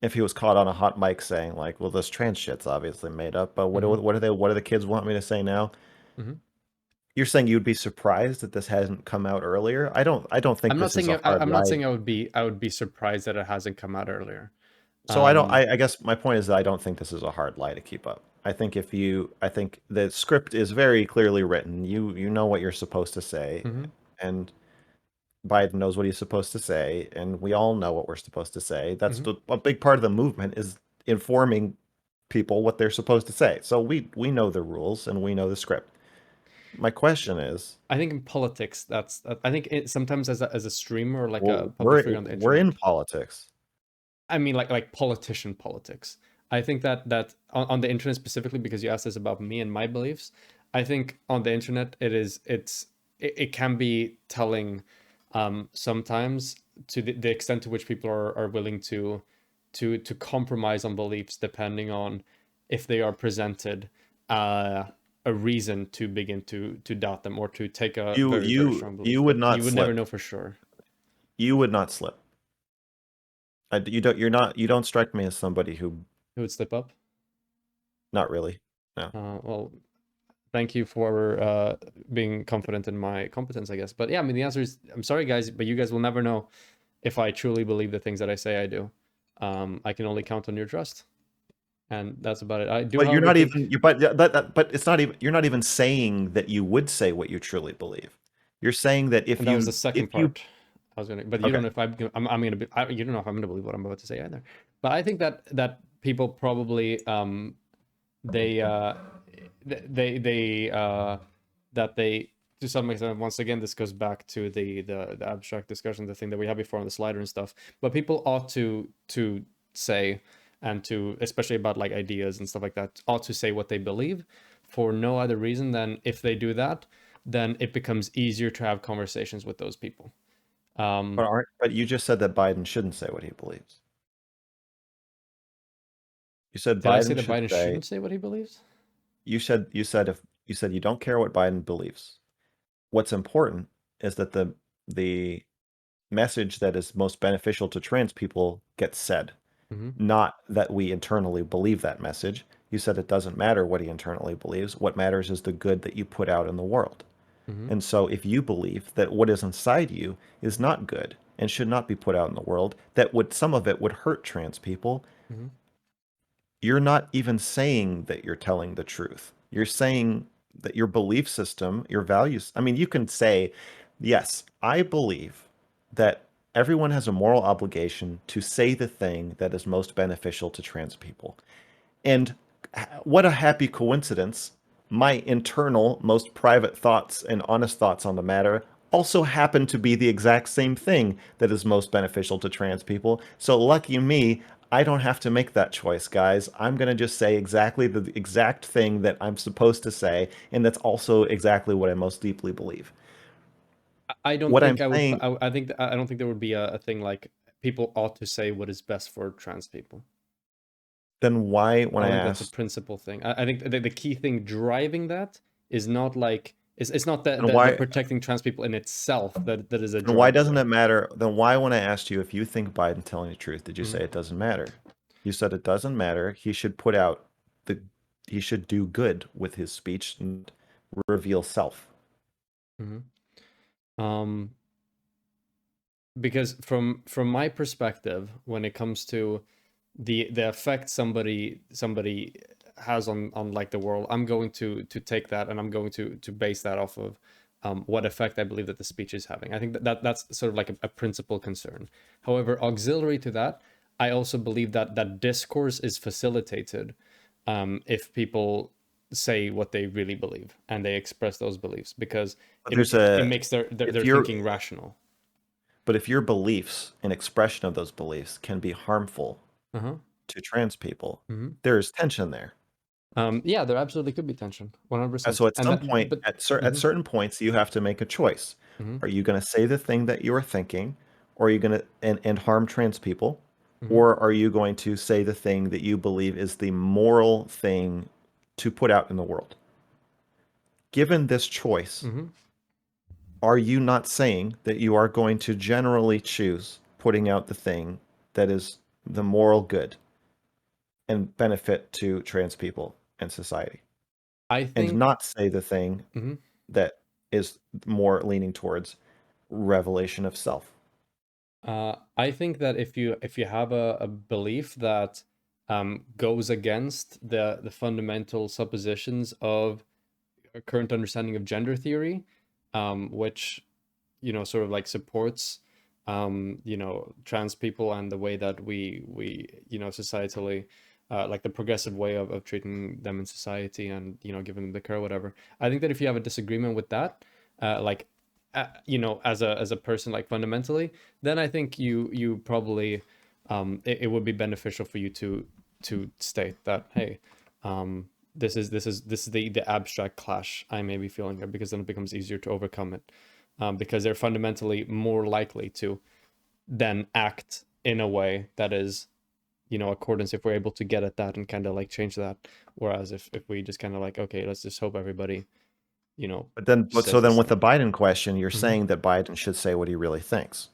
if he was caught on a hot mic saying like, "Well, this trans shit's obviously made up," but Mm-hmm. what do the kids want me to say now? Mm-hmm. You're saying you'd be surprised that this hasn't come out earlier? I don't think I'm not this is saying a hard I'm not lie. saying I would be surprised that it hasn't come out earlier. So I don't. Um. I guess my point is that I don't think this is a hard lie to keep up. I think the script is very clearly written. You know what you're supposed to say, Mm-hmm. and Biden knows what he's supposed to say, and we all know what we're supposed to say. Mm-hmm. A big part of the movement is informing people what they're supposed to say. So we know the rules and we know the script. My question is, I think in politics, I think sometimes as a streamer or like a well, public figure on the we're in internet. politics. I mean, like politician politics. I think that on the internet specifically, because you asked this about me and my beliefs. I think on the internet, it can be telling sometimes to the extent to which people are willing to compromise on beliefs depending on if they are presented a reason to begin to doubt them or to take a very very strong You belief. would But not you would never slip. know for sure. You would not slip. You don't strike me as somebody who, Who would slip up? not really. No. Well, thank you for being confident in my competence, I guess. But yeah, I mean, the answer is I'm sorry, guys, but you guys will never know if I truly believe the things that I say I do. I can only count on your trust, and that's about it. I do, But you're however, not think, even you but it's not even you're not even saying that you would say what you truly believe. You're saying that and that was the second if you part. I was gonna, but you don't okay. know if I'm gonna be, you don't know if I'm gonna believe what I'm about to say either. But I think that people probably they they that they to some extent, once again, this goes back to the abstract discussion, the thing that we had before on the slider and stuff, but people ought to say, and to especially about like ideas and stuff like that, ought to say what they believe for no other reason than if they do that, then it becomes easier to have conversations with those people. But you just said that Biden shouldn't say what he believes. You said Did I say Biden that should Biden say shouldn't say what he believes? you said you don't care what Biden believes. What's important is that the message that is most beneficial to trans people gets said, Mm-hmm. not that we internally believe that message. You said it doesn't matter what he internally believes. What matters is the good that you put out in the world. Mm-hmm. And so if you believe that what is inside you is not good and should not be put out in the world, that would some of it would hurt trans people, Mm-hmm. you're not even saying that you're telling the truth. You're saying that your belief system, your values, I mean, you can say, yes, I believe that everyone has a moral obligation to say the thing that is most beneficial to trans people. And what a happy coincidence. My internal, most private thoughts and honest thoughts on the matter also happen to be the exact same thing that is most beneficial to trans people. So lucky me, I don't have to make that choice, guys. I'm going to just say exactly the exact thing that I'm supposed to say, and that's also exactly what I most deeply believe. I don't What I'm think I would. saying, I think I don't think there would be a thing like people ought to say what is best for trans people. then why, when I I don't think that's a asked, principal thing. I think the key thing driving that is not like it's not then the why, protecting trans people in itself that is a then why driver doesn't there. it matter? Then why, when I asked you if you think Biden telling the truth, did you Hmm. say it doesn't matter? You said it doesn't matter. He should put out the, he should do good with his speech and reveal self. Hmm. Um, because from my perspective, when it comes to the effect somebody has on like the world, I'm going to take that and I'm going to base that off of what effect I believe that the speech is having. I think that's sort of like a principal concern. However, auxiliary to that, I also believe that that discourse is facilitated if people say what they really believe and they express those beliefs because But there's it a, makes if their you're, thinking rational. but if your beliefs and expression of those beliefs can be harmful Uh-huh. to trans people, Hmm. there's tension there. Yeah, there absolutely could be tension, And 100%. so at And some that, point, but at mhm, certain points, you have to make a choice. mhm, Are you going to say the thing that you are thinking, or are you going to and harm trans people, mhm, or are you going to say the thing that you believe is the moral thing to put out in the world? Given this choice, mhm. are you not saying that you are going to generally choose putting out the thing that is the moral good and benefit to trans people and society, I and think, not say the thing mhm, that is more leaning towards revelation of self? I think that if you have a belief that goes against the fundamental suppositions of a current understanding of gender theory, which sort of like supports trans people and the way that we societally like the progressive way of treating them in society and giving them the care or whatever. I think that if you have a disagreement with that, like as a person like fundamentally, then I think you probably it would be beneficial for you to state that, hey, this is the abstract clash I may be feeling here, because then it becomes easier to overcome it, because they're fundamentally more likely to then act in a way that is accordance, if we're able to get at that and kind of like change that. Whereas if we just kind of like, okay, let's just hope everybody But so says the then with the same. Biden question, you're Hmm. saying that Biden should say what he really thinks.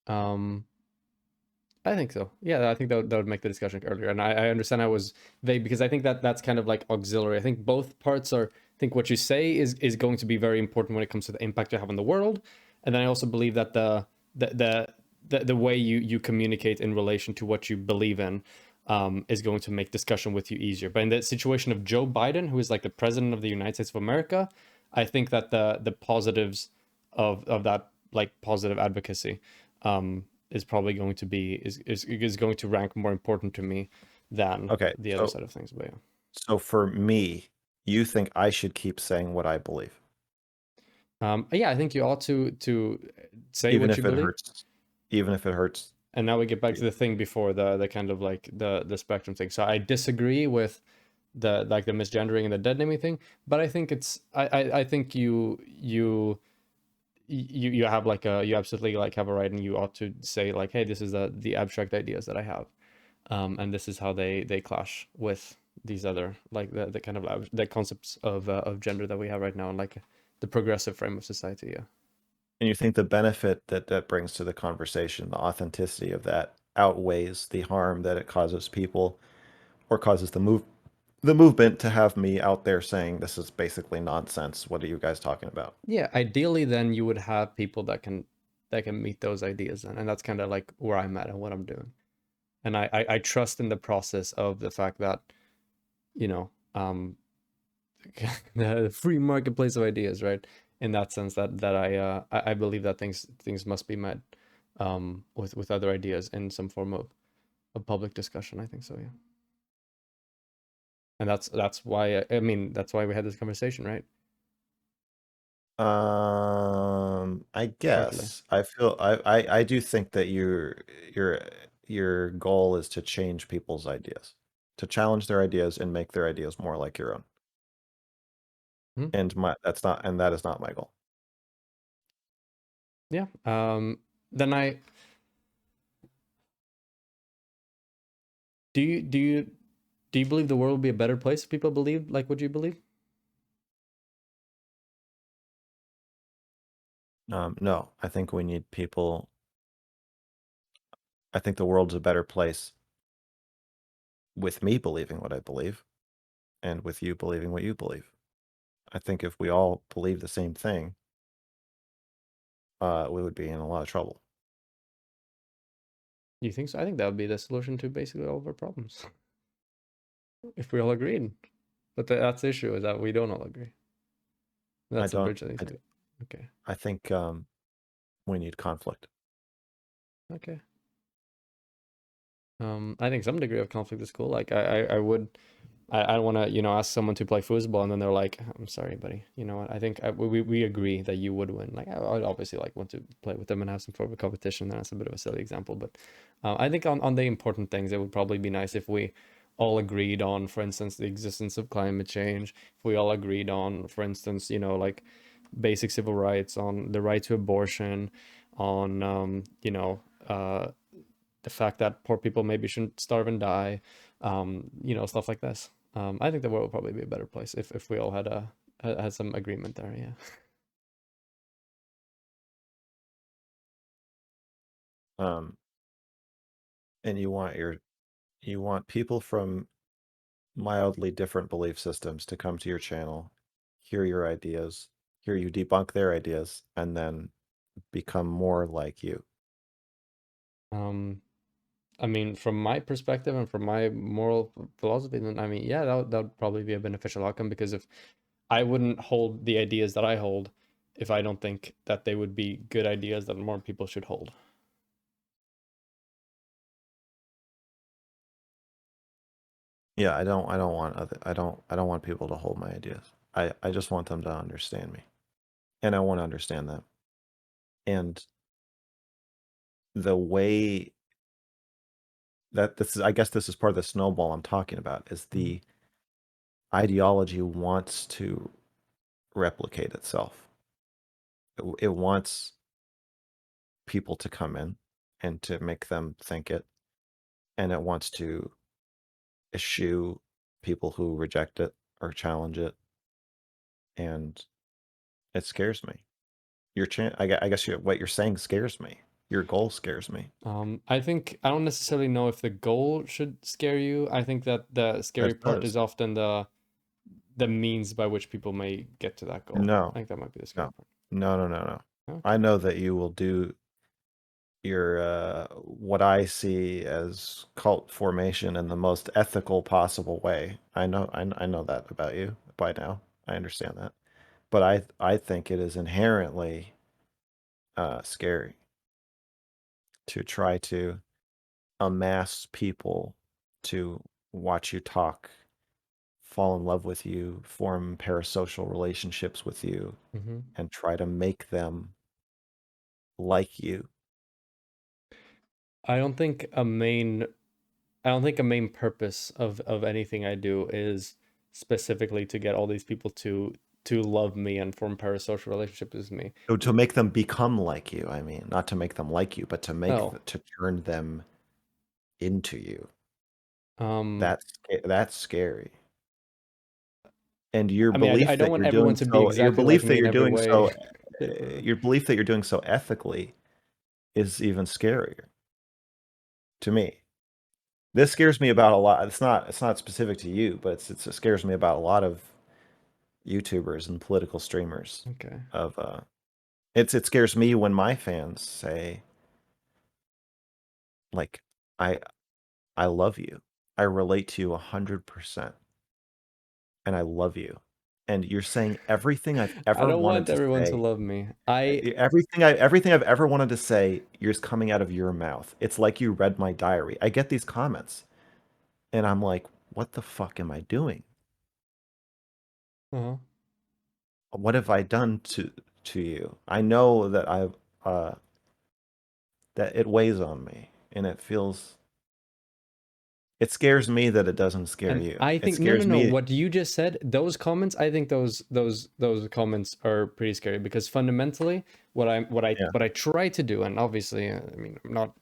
um I think so. Yeah, I think that would make the discussion earlier. And I understand I was vague because I think that that's kind of like auxiliary. I think both parts are, I think what you say is going to be very important when it comes to the impact you have on the world. And then I also believe that the the way you communicate in relation to what you believe in is going to make discussion with you easier. But in the situation of Joe Biden, who is like the president of the United States of America, I think that the positives of that, like positive advocacy, is probably going to be is going to rank more important to me than Okay, the other side of things. But so for me, you think I should keep saying what I believe, yeah, I think you ought to say even what you if it believe. hurts, even if it hurts And now we get back to the people. thing before, the kind of like the spectrum thing. So I disagree with the like the misgendering and the dead naming thing, but I think it's I think you have like a you absolutely like have a right, and you ought to say like, hey, this is the abstract ideas that I have, and this is how they clash with these other like the kind of the concepts of gender that we have right now, and like the progressive frame of society. Yeah. And you think the benefit that that brings to the conversation, the authenticity of that, outweighs the harm that it causes people, or causes the movement to have me out there saying this is basically nonsense. What are you guys talking about? Yeah, ideally then you would have people that can meet those ideas, and that's kind of like where I'm at and what I'm doing. And I trust in the process of the fact that you know um the free marketplace of ideas, right? In that sense, that I believe that things must be met with other ideas in some form of public discussion. I think so, yeah. And that's why I mean that's why we had this conversation, right? I Partly. guess I do think that your your goal is to change people's ideas, to challenge their ideas and make their ideas more like your own. Hmm. And my that's not and that is not my goal. Yeah. Then I do you believe the world would be a better place if people believe like what you believe? No, I think we need people. I think the world's a better place with me believing what I believe and with you believing what you believe. I think if we all believe the same thing, we would be in a lot of trouble. You think so? I think that would be the solution to basically all of our problems if we all agreed. But that's the issue is that we don't all agree. I That's the don't. bridge that needs to be. Okay. I think we need conflict. Okay. I think some degree of conflict is cool. Like I would I don't want to, ask someone to play foosball and then they're like, I'm sorry, buddy. You know what? I think we agree that you would win. Like, I'd obviously like want to play with them and have some sort of a competition. That's a bit of a silly example, but I think on the important things, it would probably be nice if we all agreed on, for instance, the existence of climate change. If we all agreed on, for instance, like basic civil rights, on the right to abortion, on, the fact that poor people maybe shouldn't starve and die, stuff like this. I think the world would probably be a better place if we all had some agreement there. Yeah. Um, and you want people from mildly different belief systems to come to your channel, hear your ideas, hear you debunk their ideas, and then become more like you. Um, I mean, from my perspective and from my moral philosophy, then I mean, yeah, that would probably be a beneficial outcome because if I wouldn't hold the ideas that I hold if I don't think that they would be good ideas that more people should hold. Yeah, I don't want people to hold my ideas. I just want them to understand me. And I want to understand them. And the way that this is, I guess this is part of the snowball I'm talking about, is Mhm. the ideology wants to replicate itself. It wants people to come in and to make them think it, and it wants to eschew people who reject it or challenge it, and it scares me. I guess what you're saying scares me. Your goal scares me. I think I don't necessarily know if the goal should scare you. I think that the scary It part does. is often the means by which people may get to that goal. No, I think that might be the scary no, part. no. I Okay. know that you will do your what I see as cult formation in the most ethical possible way. I know that about you by now. I understand that. But I think it is inherently scary to try to amass people to watch you talk, fall in love with you, form parasocial relationships with you, Hmm. and try to make them like you. I don't think a main I don't think a main purpose of anything I do is specifically to get all these people to love me and form parasocial relationships with me. So to make them become like you, I mean, not to make them like you, but to Oh, to turn them into you. um, That's scary. And your I mean, I belief don't that want you're everyone doing to be so, exactly like me in every way. your belief that you're doing so ethically is even scarier to me. This scares me about a lot. It's not specific to you, but it scares me about a lot of YouTubers and political streamers. Okay. Of it scares me when my fans say like I I love you. I relate to you 100%, and I love you. And you're saying everything I've I ever don't wanted want to everyone to say. love me. I Everything I've ever wanted to say, you're just coming out of your mouth. It's like you read my diary. I get these comments, and I'm like, what the fuck am I doing? uh What have I done to you? I know that that it weighs on me, and it feels It scares me that it doesn't scare And you. I It think scares no. me. What you just said, those comments, I think those comments are pretty scary because fundamentally, Yeah, what I try to do, and obviously, I mean, I'm not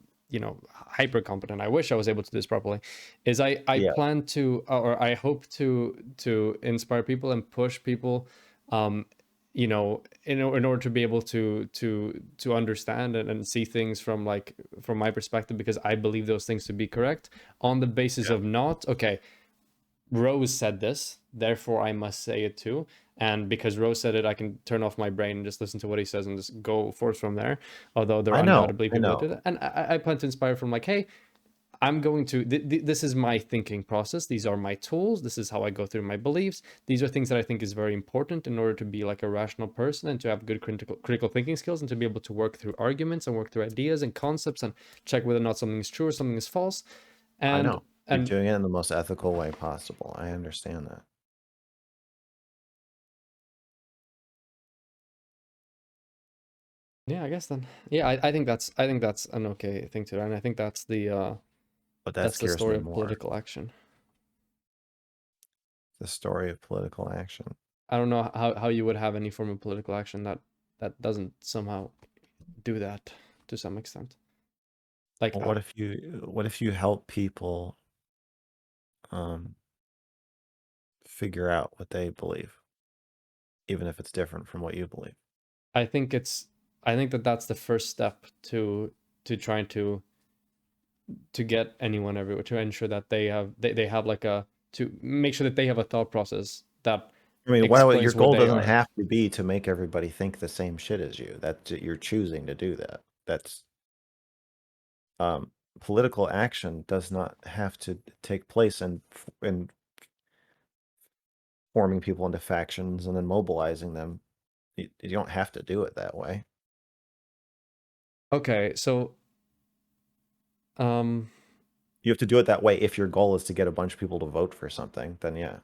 hyper competent. I wish I was able to do this properly. Is I yeah, plan to or I hope to inspire people and push people, in order to be able to understand and see things from from my perspective because I believe those things to be correct on the basis yeah. of not okay. Rose said this, therefore I must say it too. And because Rose said it, I can turn off my brain and just listen to what he says and just go forth from there. Although there are undoubtedly I people that know. do that. And I plan to inspire from like, hey, I'm going to, this is my thinking process. These are my tools. This is how I go through my beliefs. These are things that I think is very important in order to be like a rational person and to have good critical thinking skills and to be able to work through arguments and work through ideas and concepts and check whether or not something is true or something is false. I And, know. You're and doing it in the most ethical way possible. I understand that. yeah, I guess then. Yeah, I think that's an okay thing to do, and I think But that that's the scares story me of more. political action. The story of political action. I don't know how you would have any form of political action that doesn't somehow do that to some extent. Like Well, what if you help people um figure out what they believe, even if it's different from what you believe? I think it's I think that that's the first step to trying to get anyone everywhere to ensure that they have like a to make sure that they have a thought process that I mean, well, your explains what goal they doesn't are. have to be to make everybody think the same shit as you. That you're choosing to do that. That's um, political action does not have to take place in forming people into factions and then mobilizing them. You don't have to do it that way. Okay, so um You have to do it that way if your goal is to get a bunch of people to vote for something. Then yeah,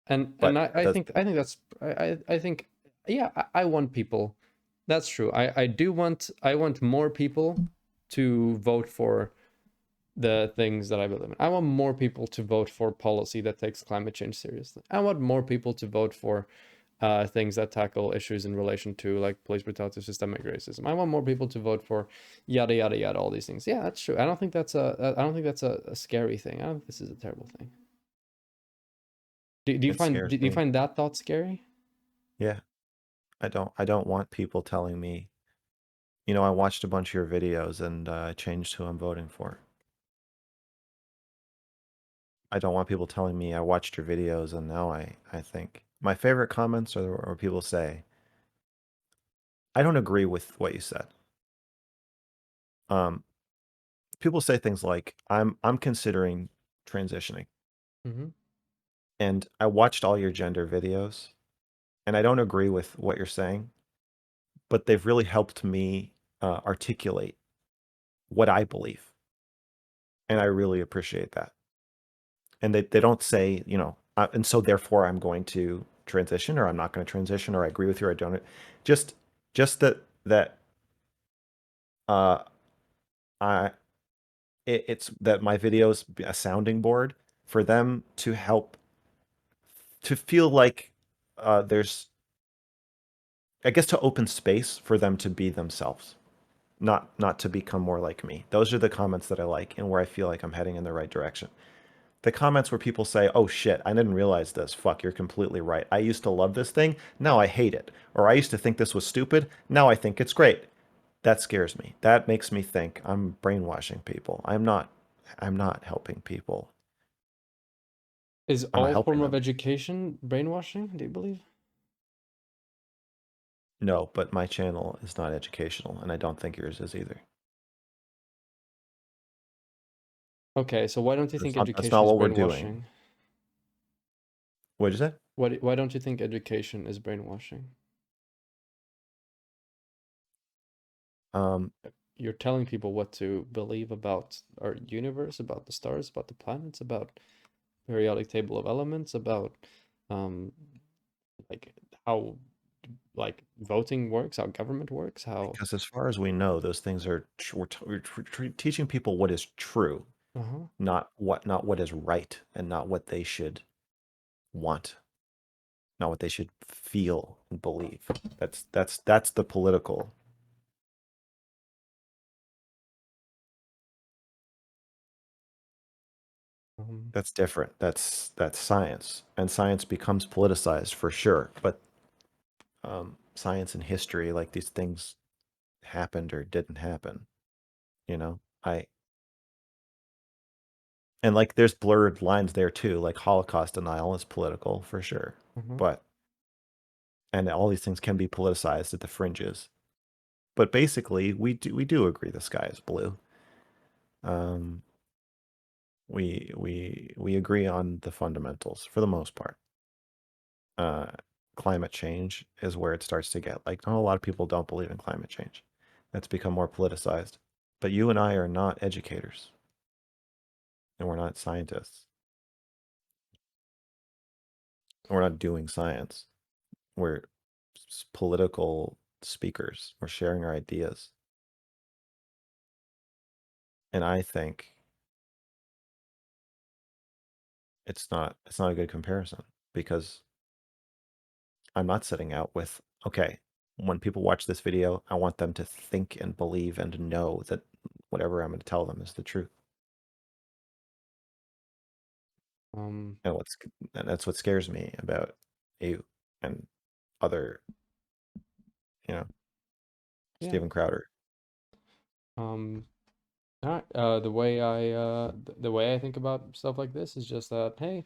and but I, that I does. think I think that's I think yeah I want people that's true I do want I want more people to vote for the things that I believe in. I want more people to vote for policy that takes climate change seriously. I want more people to vote for things that tackle issues in relation to like police brutality, systemic racism. I want more people to vote for yada yada yada all these things. Yeah, that's true. I don't think that's a scary thing. I don't think this is a terrible thing. It scares Do you me. find that thought scary? Yeah, I don't want people telling me. I watched a bunch of your videos and I changed who I'm voting for. I don't want people telling me I watched your videos and now I think. My favorite comments are where people say, I don't agree with what you said. Um, People say things like, I'm considering transitioning. Mm-hmm. And I watched all your gender videos and I don't agree with what you're saying, but they've really helped me articulate what I believe. And I really appreciate that. And they don't say, and so therefore I'm going to transition or I'm not going to transition or I agree with you or I don't. Just just that uh I it's that my videos be a sounding board for them to help to feel like there's I guess to open space for them to be themselves, not to become more like me. Those are the comments that I like and where I feel like I'm heading in the right direction. The comments where people say, "Oh shit, I didn't realize this. Fuck, you're completely right. I used to love this thing, now I hate it." Or I used to think this was stupid, now I think it's great. That scares me. That makes me think I'm brainwashing people. I'm not helping people. Is I'm not all helping form of them. education brainwashing? Do you believe? No, but my channel is not educational and I don't think yours is either. Okay, so why don't you think That's education not is what we're doing. brainwashing? What did you say? Why don't you think education is brainwashing? Um, You're telling people what to believe about our universe, about the stars, about the planets, about periodic table of elements, about um like how like voting works, how government works, how because as far as we know, those things are we're teaching people what is true. Uh-huh. not what is right, and not what they should want, not what they should feel and believe. That's the political. Um, That's different. That's science, and science becomes politicized for sure. But science and history, like these things happened or didn't happen. You know, I and like there's blurred lines there too. Like Holocaust denial is political for sure, uh-huh. but and all these things can be politicized at the fringes. But basically, we do agree the sky is blue. Um, we agree on the fundamentals for the most part. Uh, Climate change is where it starts to get like, not a lot of people don't believe in climate change. That's become more politicized. But you and I are not educators, and we're not scientists. We're not doing science. We're political speakers. We're sharing our ideas. And I think it's not a good comparison, because I'm not setting out with, okay, when people watch this video, I want them to think and believe and know that whatever I'm going to tell them is the truth. Um, And that's what scares me about you and other, you know, yeah. Steven Crowder. Um, all right. The way I think about stuff like this is just that, hey,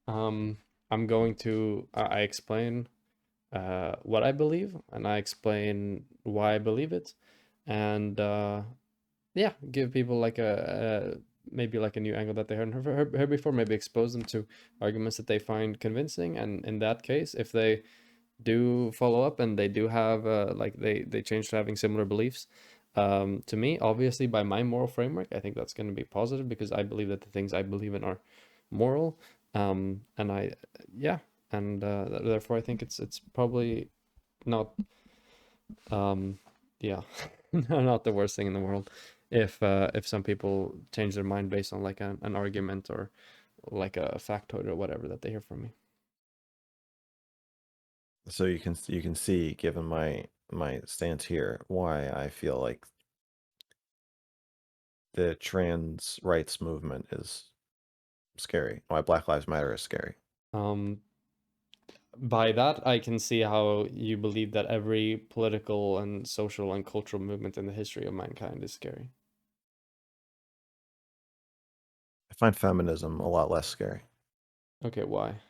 um, I explain what I believe, and I explain why I believe it, and yeah, give people like a maybe like a new angle that they haven't heard before, maybe expose them to arguments that they find convincing, and in that case, if they do follow up and they do have like they change to having similar beliefs, to me, obviously by my moral framework, I think that's going to be positive because I believe that the things I believe in are moral, and I yeah, and therefore I think it's probably not yeah, not the worst thing in the world if some people change their mind based on like an argument or like a factoid or whatever that they hear from me. So you can see, given my stance here, why I feel like the trans rights movement is scary. Why Black Lives Matter is scary. um by that I can see how you believe that every political and social and cultural movement in the history of mankind is scary. I find feminism a lot less scary. Okay, why?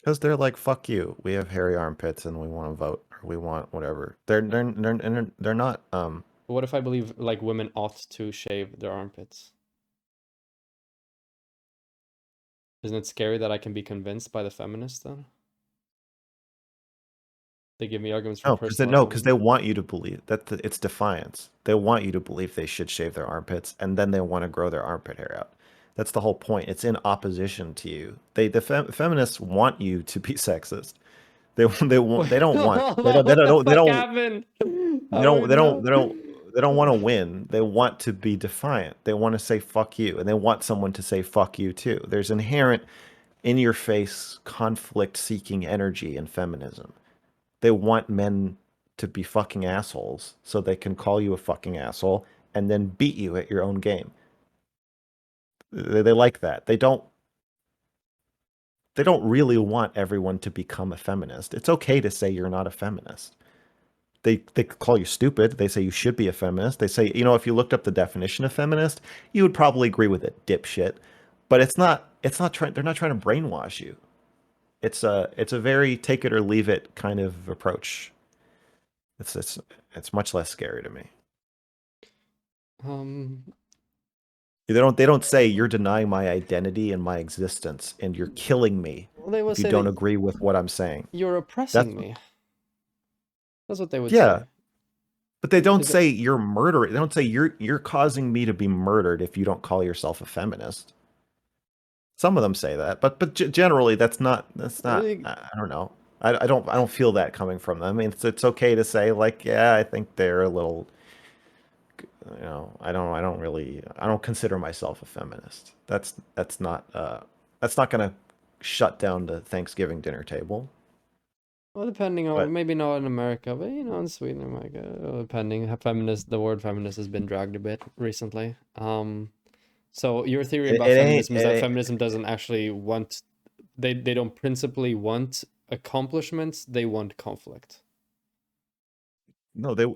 Because they're like, fuck you. We have hairy armpits and we want to vote, or we want whatever. They're not But what if I believe like women ought to shave their armpits? Isn't it scary that I can be convinced by the feminists then? They give me arguments for no, because personal they autonomy. want you to believe that it's defiance. They want you to believe they should shave their armpits, and then they want to grow their armpit hair out. That's the whole point. It's in opposition to you. Feminists want you to be sexist. Wait, they don't want hold on, what the fuck happened? they Oh don't they don't no. they don't they don't want to win. They want to be defiant. They want to say fuck you, and they want someone to say fuck you too. There's inherent in your face conflict seeking energy in feminism. They want men to be fucking assholes so they can call you a fucking asshole and then beat you at your own game. They like that. They don't really want everyone to become a feminist. It's okay to say you're not a feminist. They call you stupid. They say you should be a feminist. They say, if you looked up the definition of feminist, you would probably agree with it, dipshit. But it's not trying they're not trying to brainwash you. It's a very take it or leave it kind of approach. It's much less scary to me. Um, They don't say you're denying my identity and my existence and you're killing me well, they will if you say that don't agree with what I'm saying. you're That's oppressing me. That's what they would yeah, say. but they don't Is it? say you're murdering. They don't say you're causing me to be murdered if you don't call yourself a feminist. Some of them say that, but generally that's not. I don't know. I don't feel that coming from them. I mean, it's okay to say like, yeah, I think they're a little I don't consider myself a feminist. That's not gonna shut down the Thanksgiving dinner table. Well, depending on, But maybe not in America, but in Sweden, America, depending. The word feminist has been dragged a bit recently. So your theory it, about it ain't feminism is that feminism doesn't actually want, they don't principally want accomplishments, they want conflict. no, they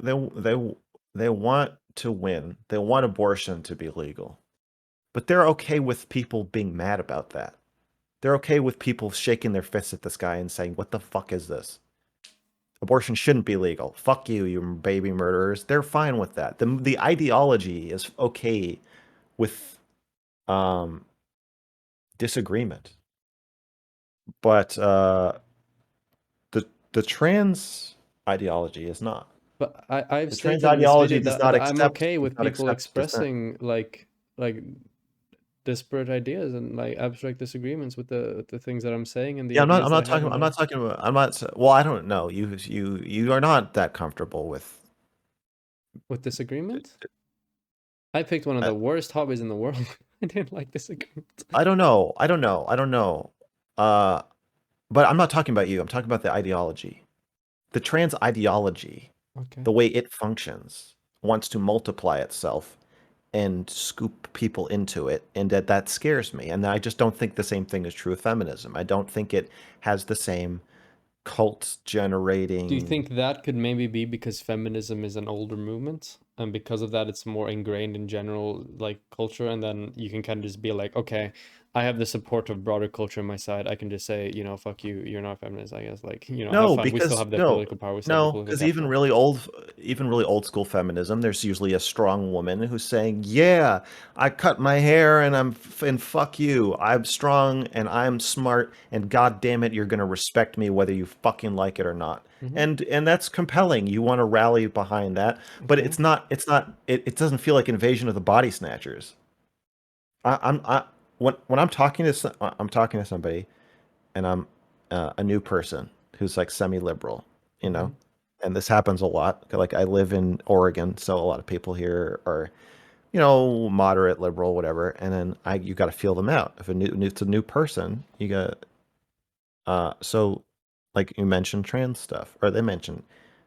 want to win. They want abortion to be legal. But they're okay with people being mad about that. They're okay with people shaking their fists at the sky and saying, "What the fuck is this? Abortion shouldn't be legal. Fuck you, you baby murderers." They're fine with that. The ideology is okay with um, disagreement, but the trans ideology is not. But I've The trans stated in this ideology video that I'm okay does with not people accept dissent. expressing like disparate ideas and like abstract disagreements with the things that I'm saying and the Yeah, ideas that I have I'm not talking about. Well, I don't know. You are not that comfortable with. with disagreement. I picked one of Uh, the worst hobbies in the world. I didn't like disagreement. I don't know. I don't know. Uh, but I'm not talking about you. I'm talking about the ideology. The trans ideology, Okay. the way it functions, wants to multiply itself and scoop people into it, and that scares me. And I just don't think the same thing is true of feminism. I don't think it has the same cult Do you generating. think that could maybe be because feminism is an older movement, and because of that, it's more ingrained in general like culture, and then you can kind of just be like, okay, I have the support of broader culture on my side. I can just say, fuck you, you're not feminist, I guess. Like, have No, fun. We still because have the political power. We still have the political because capital. even really old school feminism, there's usually a strong woman who's saying, "Yeah, I cut my hair and and fuck you. I'm strong and I'm smart and god damn it, you're gonna respect me whether you fucking like it or not." Hmm. And that's compelling. You want to rally behind that, but Okay. it doesn't feel like invasion of the body snatchers. I when I'm talking to somebody and I'm a new person who's like semi-liberal, you know, Hmm. and this happens a lot. Like I live in Oregon, so a lot of people here are, moderate, liberal, whatever. And then you got to feel them out. If it's a new person, you got so like you mentioned trans stuff, or they mention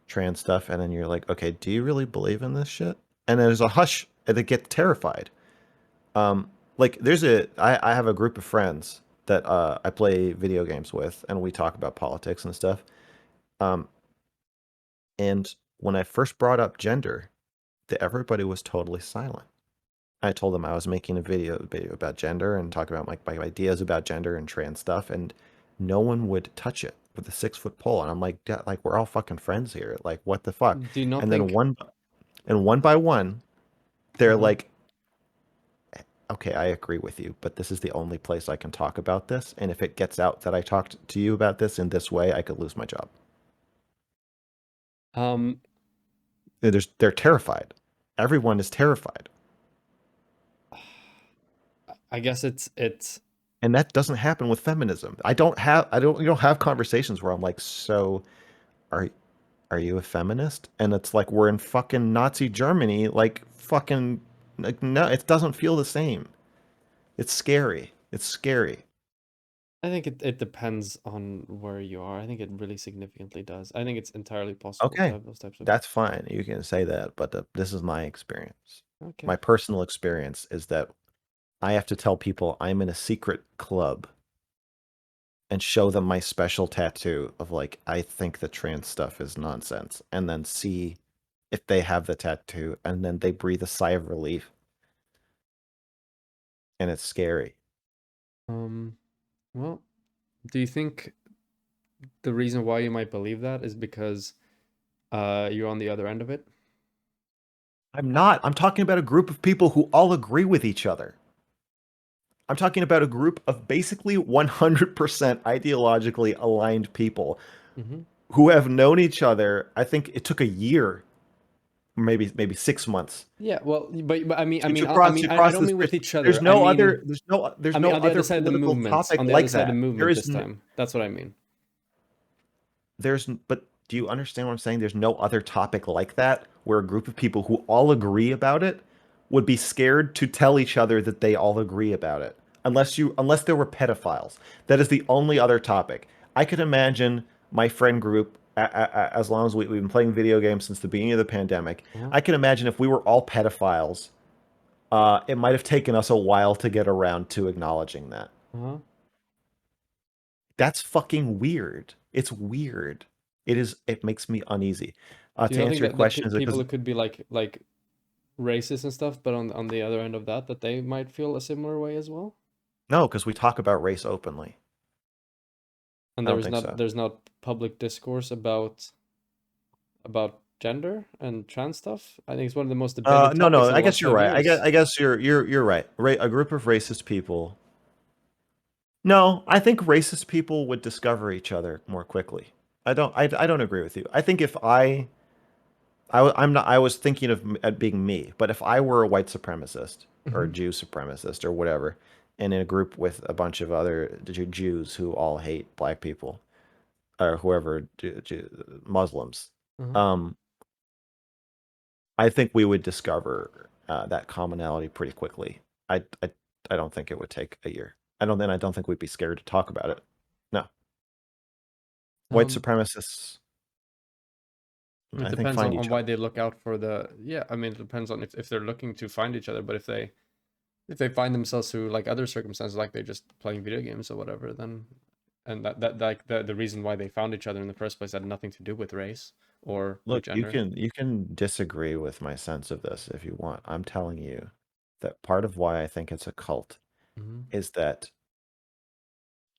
trans stuff, and then you're like, okay, do you really believe in this shit? And then there's a hush, and they get terrified. Like I have a group of friends that I play video games with, and we talk about politics and stuff. Um, and when I first brought up gender, everybody was totally silent. I told them I was making a video about gender and talking about my ideas about gender and trans stuff, and no one would touch it with a 6 foot pole. And I'm like, "Yeah, like we're all fucking friends here. Like, what the fuck?" Do you not And then think? one by one, they're Mhm. like, okay, I agree with you, but this is the only place I can talk about this. And if it gets out that I talked to you about this in this way, I could lose my job. Um, They're terrified. Everyone is terrified. I guess it's. And that doesn't happen with feminism. You don't have conversations where I'm like, so are are you a feminist? And it's like we're in fucking Nazi Germany, like fucking like no, it doesn't feel the same. It's scary. It's scary. I think it depends on where you are. I think it really significantly does. I think it's entirely possible to Okay, have those types of. that's fine. You can say that, but this is my experience. Okay. My personal experience is that I have to tell people I'm in a secret club and show them my special tattoo of like, I think the trans stuff is nonsense, and then see if they have the tattoo, and then they breathe a sigh of relief, and it's scary. Um, well, do you think the reason why you might believe that is because you're on the other end of it? I'm not. I'm talking about a group of people who all agree with each other. I'm talking about a group of basically 100% ideologically aligned people Mm-hmm. who have known each other. I think it took a year, maybe 6 months Yeah, well, but to I cross don't this mean bridge. with each other. There's I mean no on the other other side of the political movement, topic on the other like side of the that. movement this time. That's what I mean. There's but Do you understand what I'm saying? There's no other topic like that where a group of people who all agree about it would be scared to tell each other that they all agree about it. Unless there were pedophiles. That is the only other topic. I could imagine my friend group, as long as we've been playing video games since the beginning of the pandemic, Uh-huh. I can imagine if we were all pedophiles, it might have taken us a while to get around to acknowledging that. Uh-huh. That's fucking weird. It's weird. It is. It makes me uneasy. Do you To not think answer your that question, is it people because who could be like racist and stuff, but on the other end of that they might feel a similar way as well? no? Because we talk about race openly. And I don't think so. there's not public discourse about gender and trans stuff. I think it's one of the most debated No, no. topics in the I last guess you're 5 right. years. I guess you're right. A group of racist people. No, I think racist people would discover each other more quickly. I don't agree with you. I think if I'm not. I was thinking of being me, but if I were a white supremacist or a Hmm. Jew supremacist or whatever, and in a group with a bunch of other Jews who all hate black people or whoever Muslims, Uh-huh. um, I think we would discover that commonality pretty quickly. I, I I don't think it would take a year. I don't think we'd be scared to talk about it. No, white Um, supremacists, it I think, depends find on each why other. they look out for the, yeah, I mean, it depends on if they're looking to find each other, but if they find themselves through like other circumstances, like they're just playing video games or whatever, then and that like the reason why they found each other in the first place had nothing to do with race or with Look, gender. you can disagree with my sense of this if you want. I'm telling you that part of why I think it's a cult Hmm. is that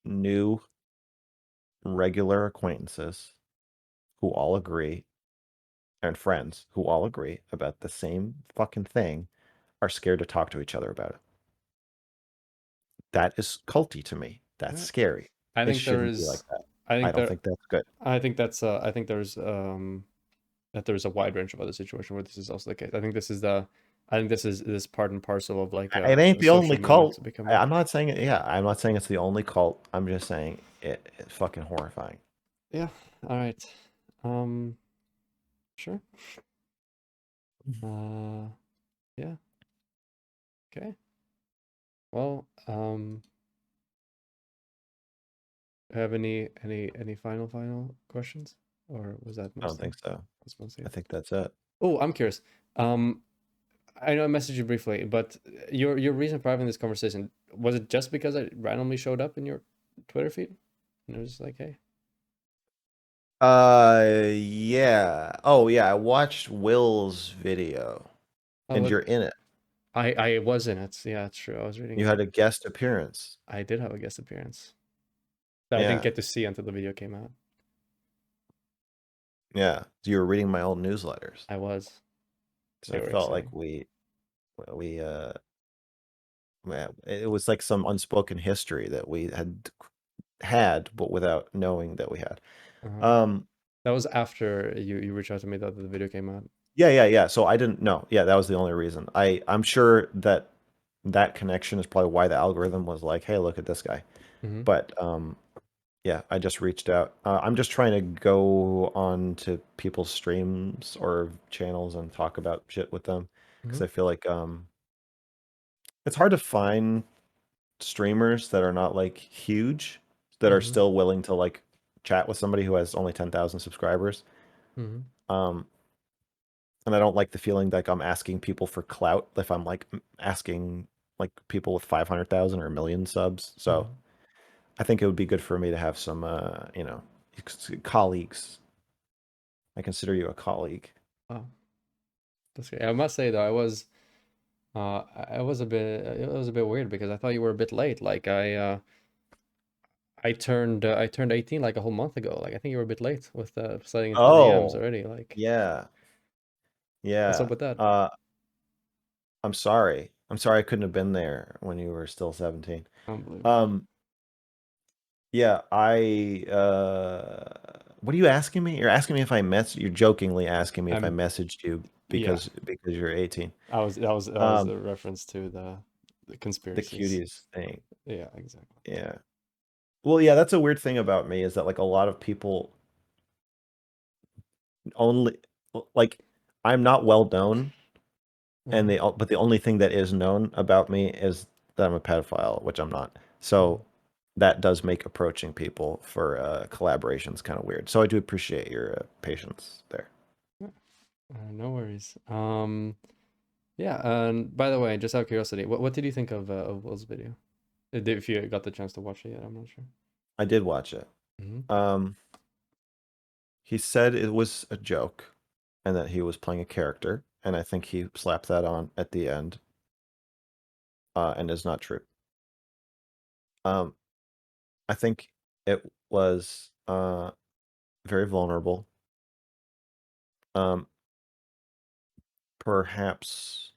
new regular acquaintances who all agree and friends who all agree about the same fucking thing are scared to talk to each other about it. That is culty to me. That's Yeah. scary. I It think there shouldn't be like is, that. I I think don't there, think that's good. I think that's, I think there's, that there's a wide range of other situations where this is also the case. I think this part and parcel of like It ain't a the only social movement cult. to becoming. I'm not saying it. Yeah, I'm not saying it's the only cult. I'm just saying it's fucking horrifying. Yeah. All right. Um, sure. Uh, yeah. Okay. Well, have any final questions, or was that I don't think so. mostly I it? think that's it. Oh, I'm curious. Um, I know I messaged you briefly, but your reason for having this conversation, was it just because I randomly showed up in your Twitter feed? And it was like, hey, Yeah. Oh, yeah. I watched Will's video, oh, and what you're in it. I was in it. Yeah, it's true. I was reading You it. had a guest appearance. I did have a guest appearance that I didn't Yeah. get to see until the video came out. Yeah. So you were reading my old newsletters. I was. So They I were felt like exciting. we man, it was like some unspoken history that we had, but without knowing that we had. Uh-huh. Um, That was after you reached out to me that the video came out. yeah. So I didn't know. Yeah, that was the only reason. I'm sure that that connection is probably why the algorithm was like, "Hey, look at this guy." Mm-hmm. But yeah, I just reached out. I'm just trying to go on to people's streams or channels and talk about shit with them because Mm-hmm. I feel like it's hard to find streamers that are not like huge that are Mm-hmm. still willing to like chat with somebody who has only 10,000 subscribers. Mm-hmm. Um, and I don't like the feeling like I'm asking people for clout if I'm like asking like people with 500,000 or a million subs. So Mm-hmm. I think it would be good for me to have some, colleagues. I consider you a colleague. Wow, that's great. I must say though, I was a bit, it was a bit weird because I thought you were a bit late. Like I turned 18 like a whole month ago. Like I think you were a bit late with sliding into the DMs Oh, already. Like yeah, what's up yeah. with that? I'm sorry. I'm sorry I couldn't have been there when you were still 17. Unbelievable. Um, yeah, what are you asking me? You're jokingly asking me if I I'm messaged you Yeah. because you're 18. That was Um, a reference to the the conspiracies. cuties thing. Yeah, exactly. Yeah. Well, yeah, that's a weird thing about me is that like a lot of people only like I'm not well known, and Uh-huh. but the only thing that is known about me is that I'm a pedophile, which I'm not. So that does make approaching people for collaborations kind of weird. So I do appreciate your patience there. Yeah. No worries. Yeah, and by the way, just out of curiosity, what did you think of Will's video? If you got the chance to watch it yet, I'm not sure. I did watch it. Hmm. Um, he said it was a joke and that he was playing a character, and I think he slapped that on at the end, and is not true. Um, I think it was very vulnerable. Um, Perhaps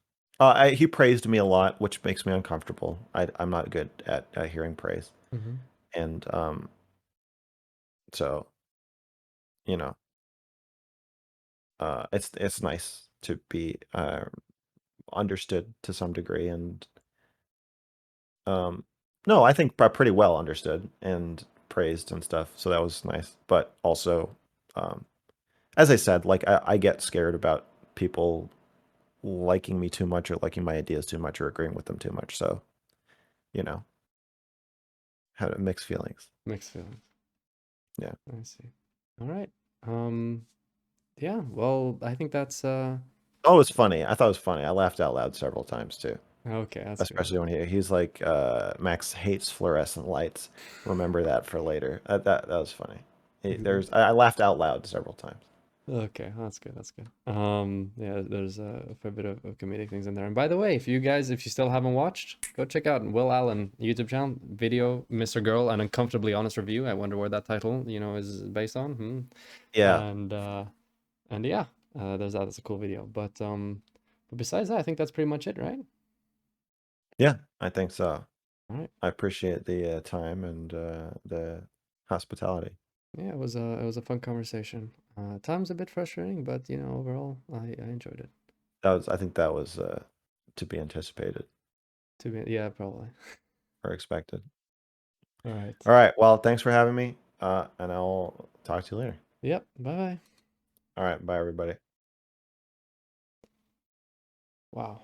he praised me a lot, which makes me uncomfortable. I'm not good at hearing praise, Hmm. and so you know, it's nice to be understood to some degree, and um, no, I think pretty well understood and praised and stuff. So that was nice, but also, um, as I said, like I get scared about people liking me too much or liking my ideas too much or agreeing with them too much. So you know, had mixed feelings. Mixed feelings. Yeah. I see. All right. Um, yeah, well, I think that's Oh, it was funny. I thought it was funny. I laughed out loud several times too, okay, that's good. especially when he's like, Max hates fluorescent lights. Remember that for later. That was funny. Mhm. I laughed out loud several times. Okay, that's good. That's good. Yeah, there's a fair bit of comedic things in there. And by the way, if you still haven't watched, go check out Will Allen YouTube channel, video, MrGirl, an uncomfortably honest review. I wonder where that title, is based on. Hmm. Yeah, And yeah, there's that. That's a cool video. But besides that, I think that's pretty much it, right? yeah, I think so. All right. I appreciate the time and the hospitality. Yeah, it was a fun conversation. Times a bit frustrating, but overall, I enjoyed it. I think that was to be anticipated Yeah, probably. or expected. All right. All right. Well, thanks for having me, and I'll talk to you later. Yep. Bye bye. All right. Bye, everybody. Wow.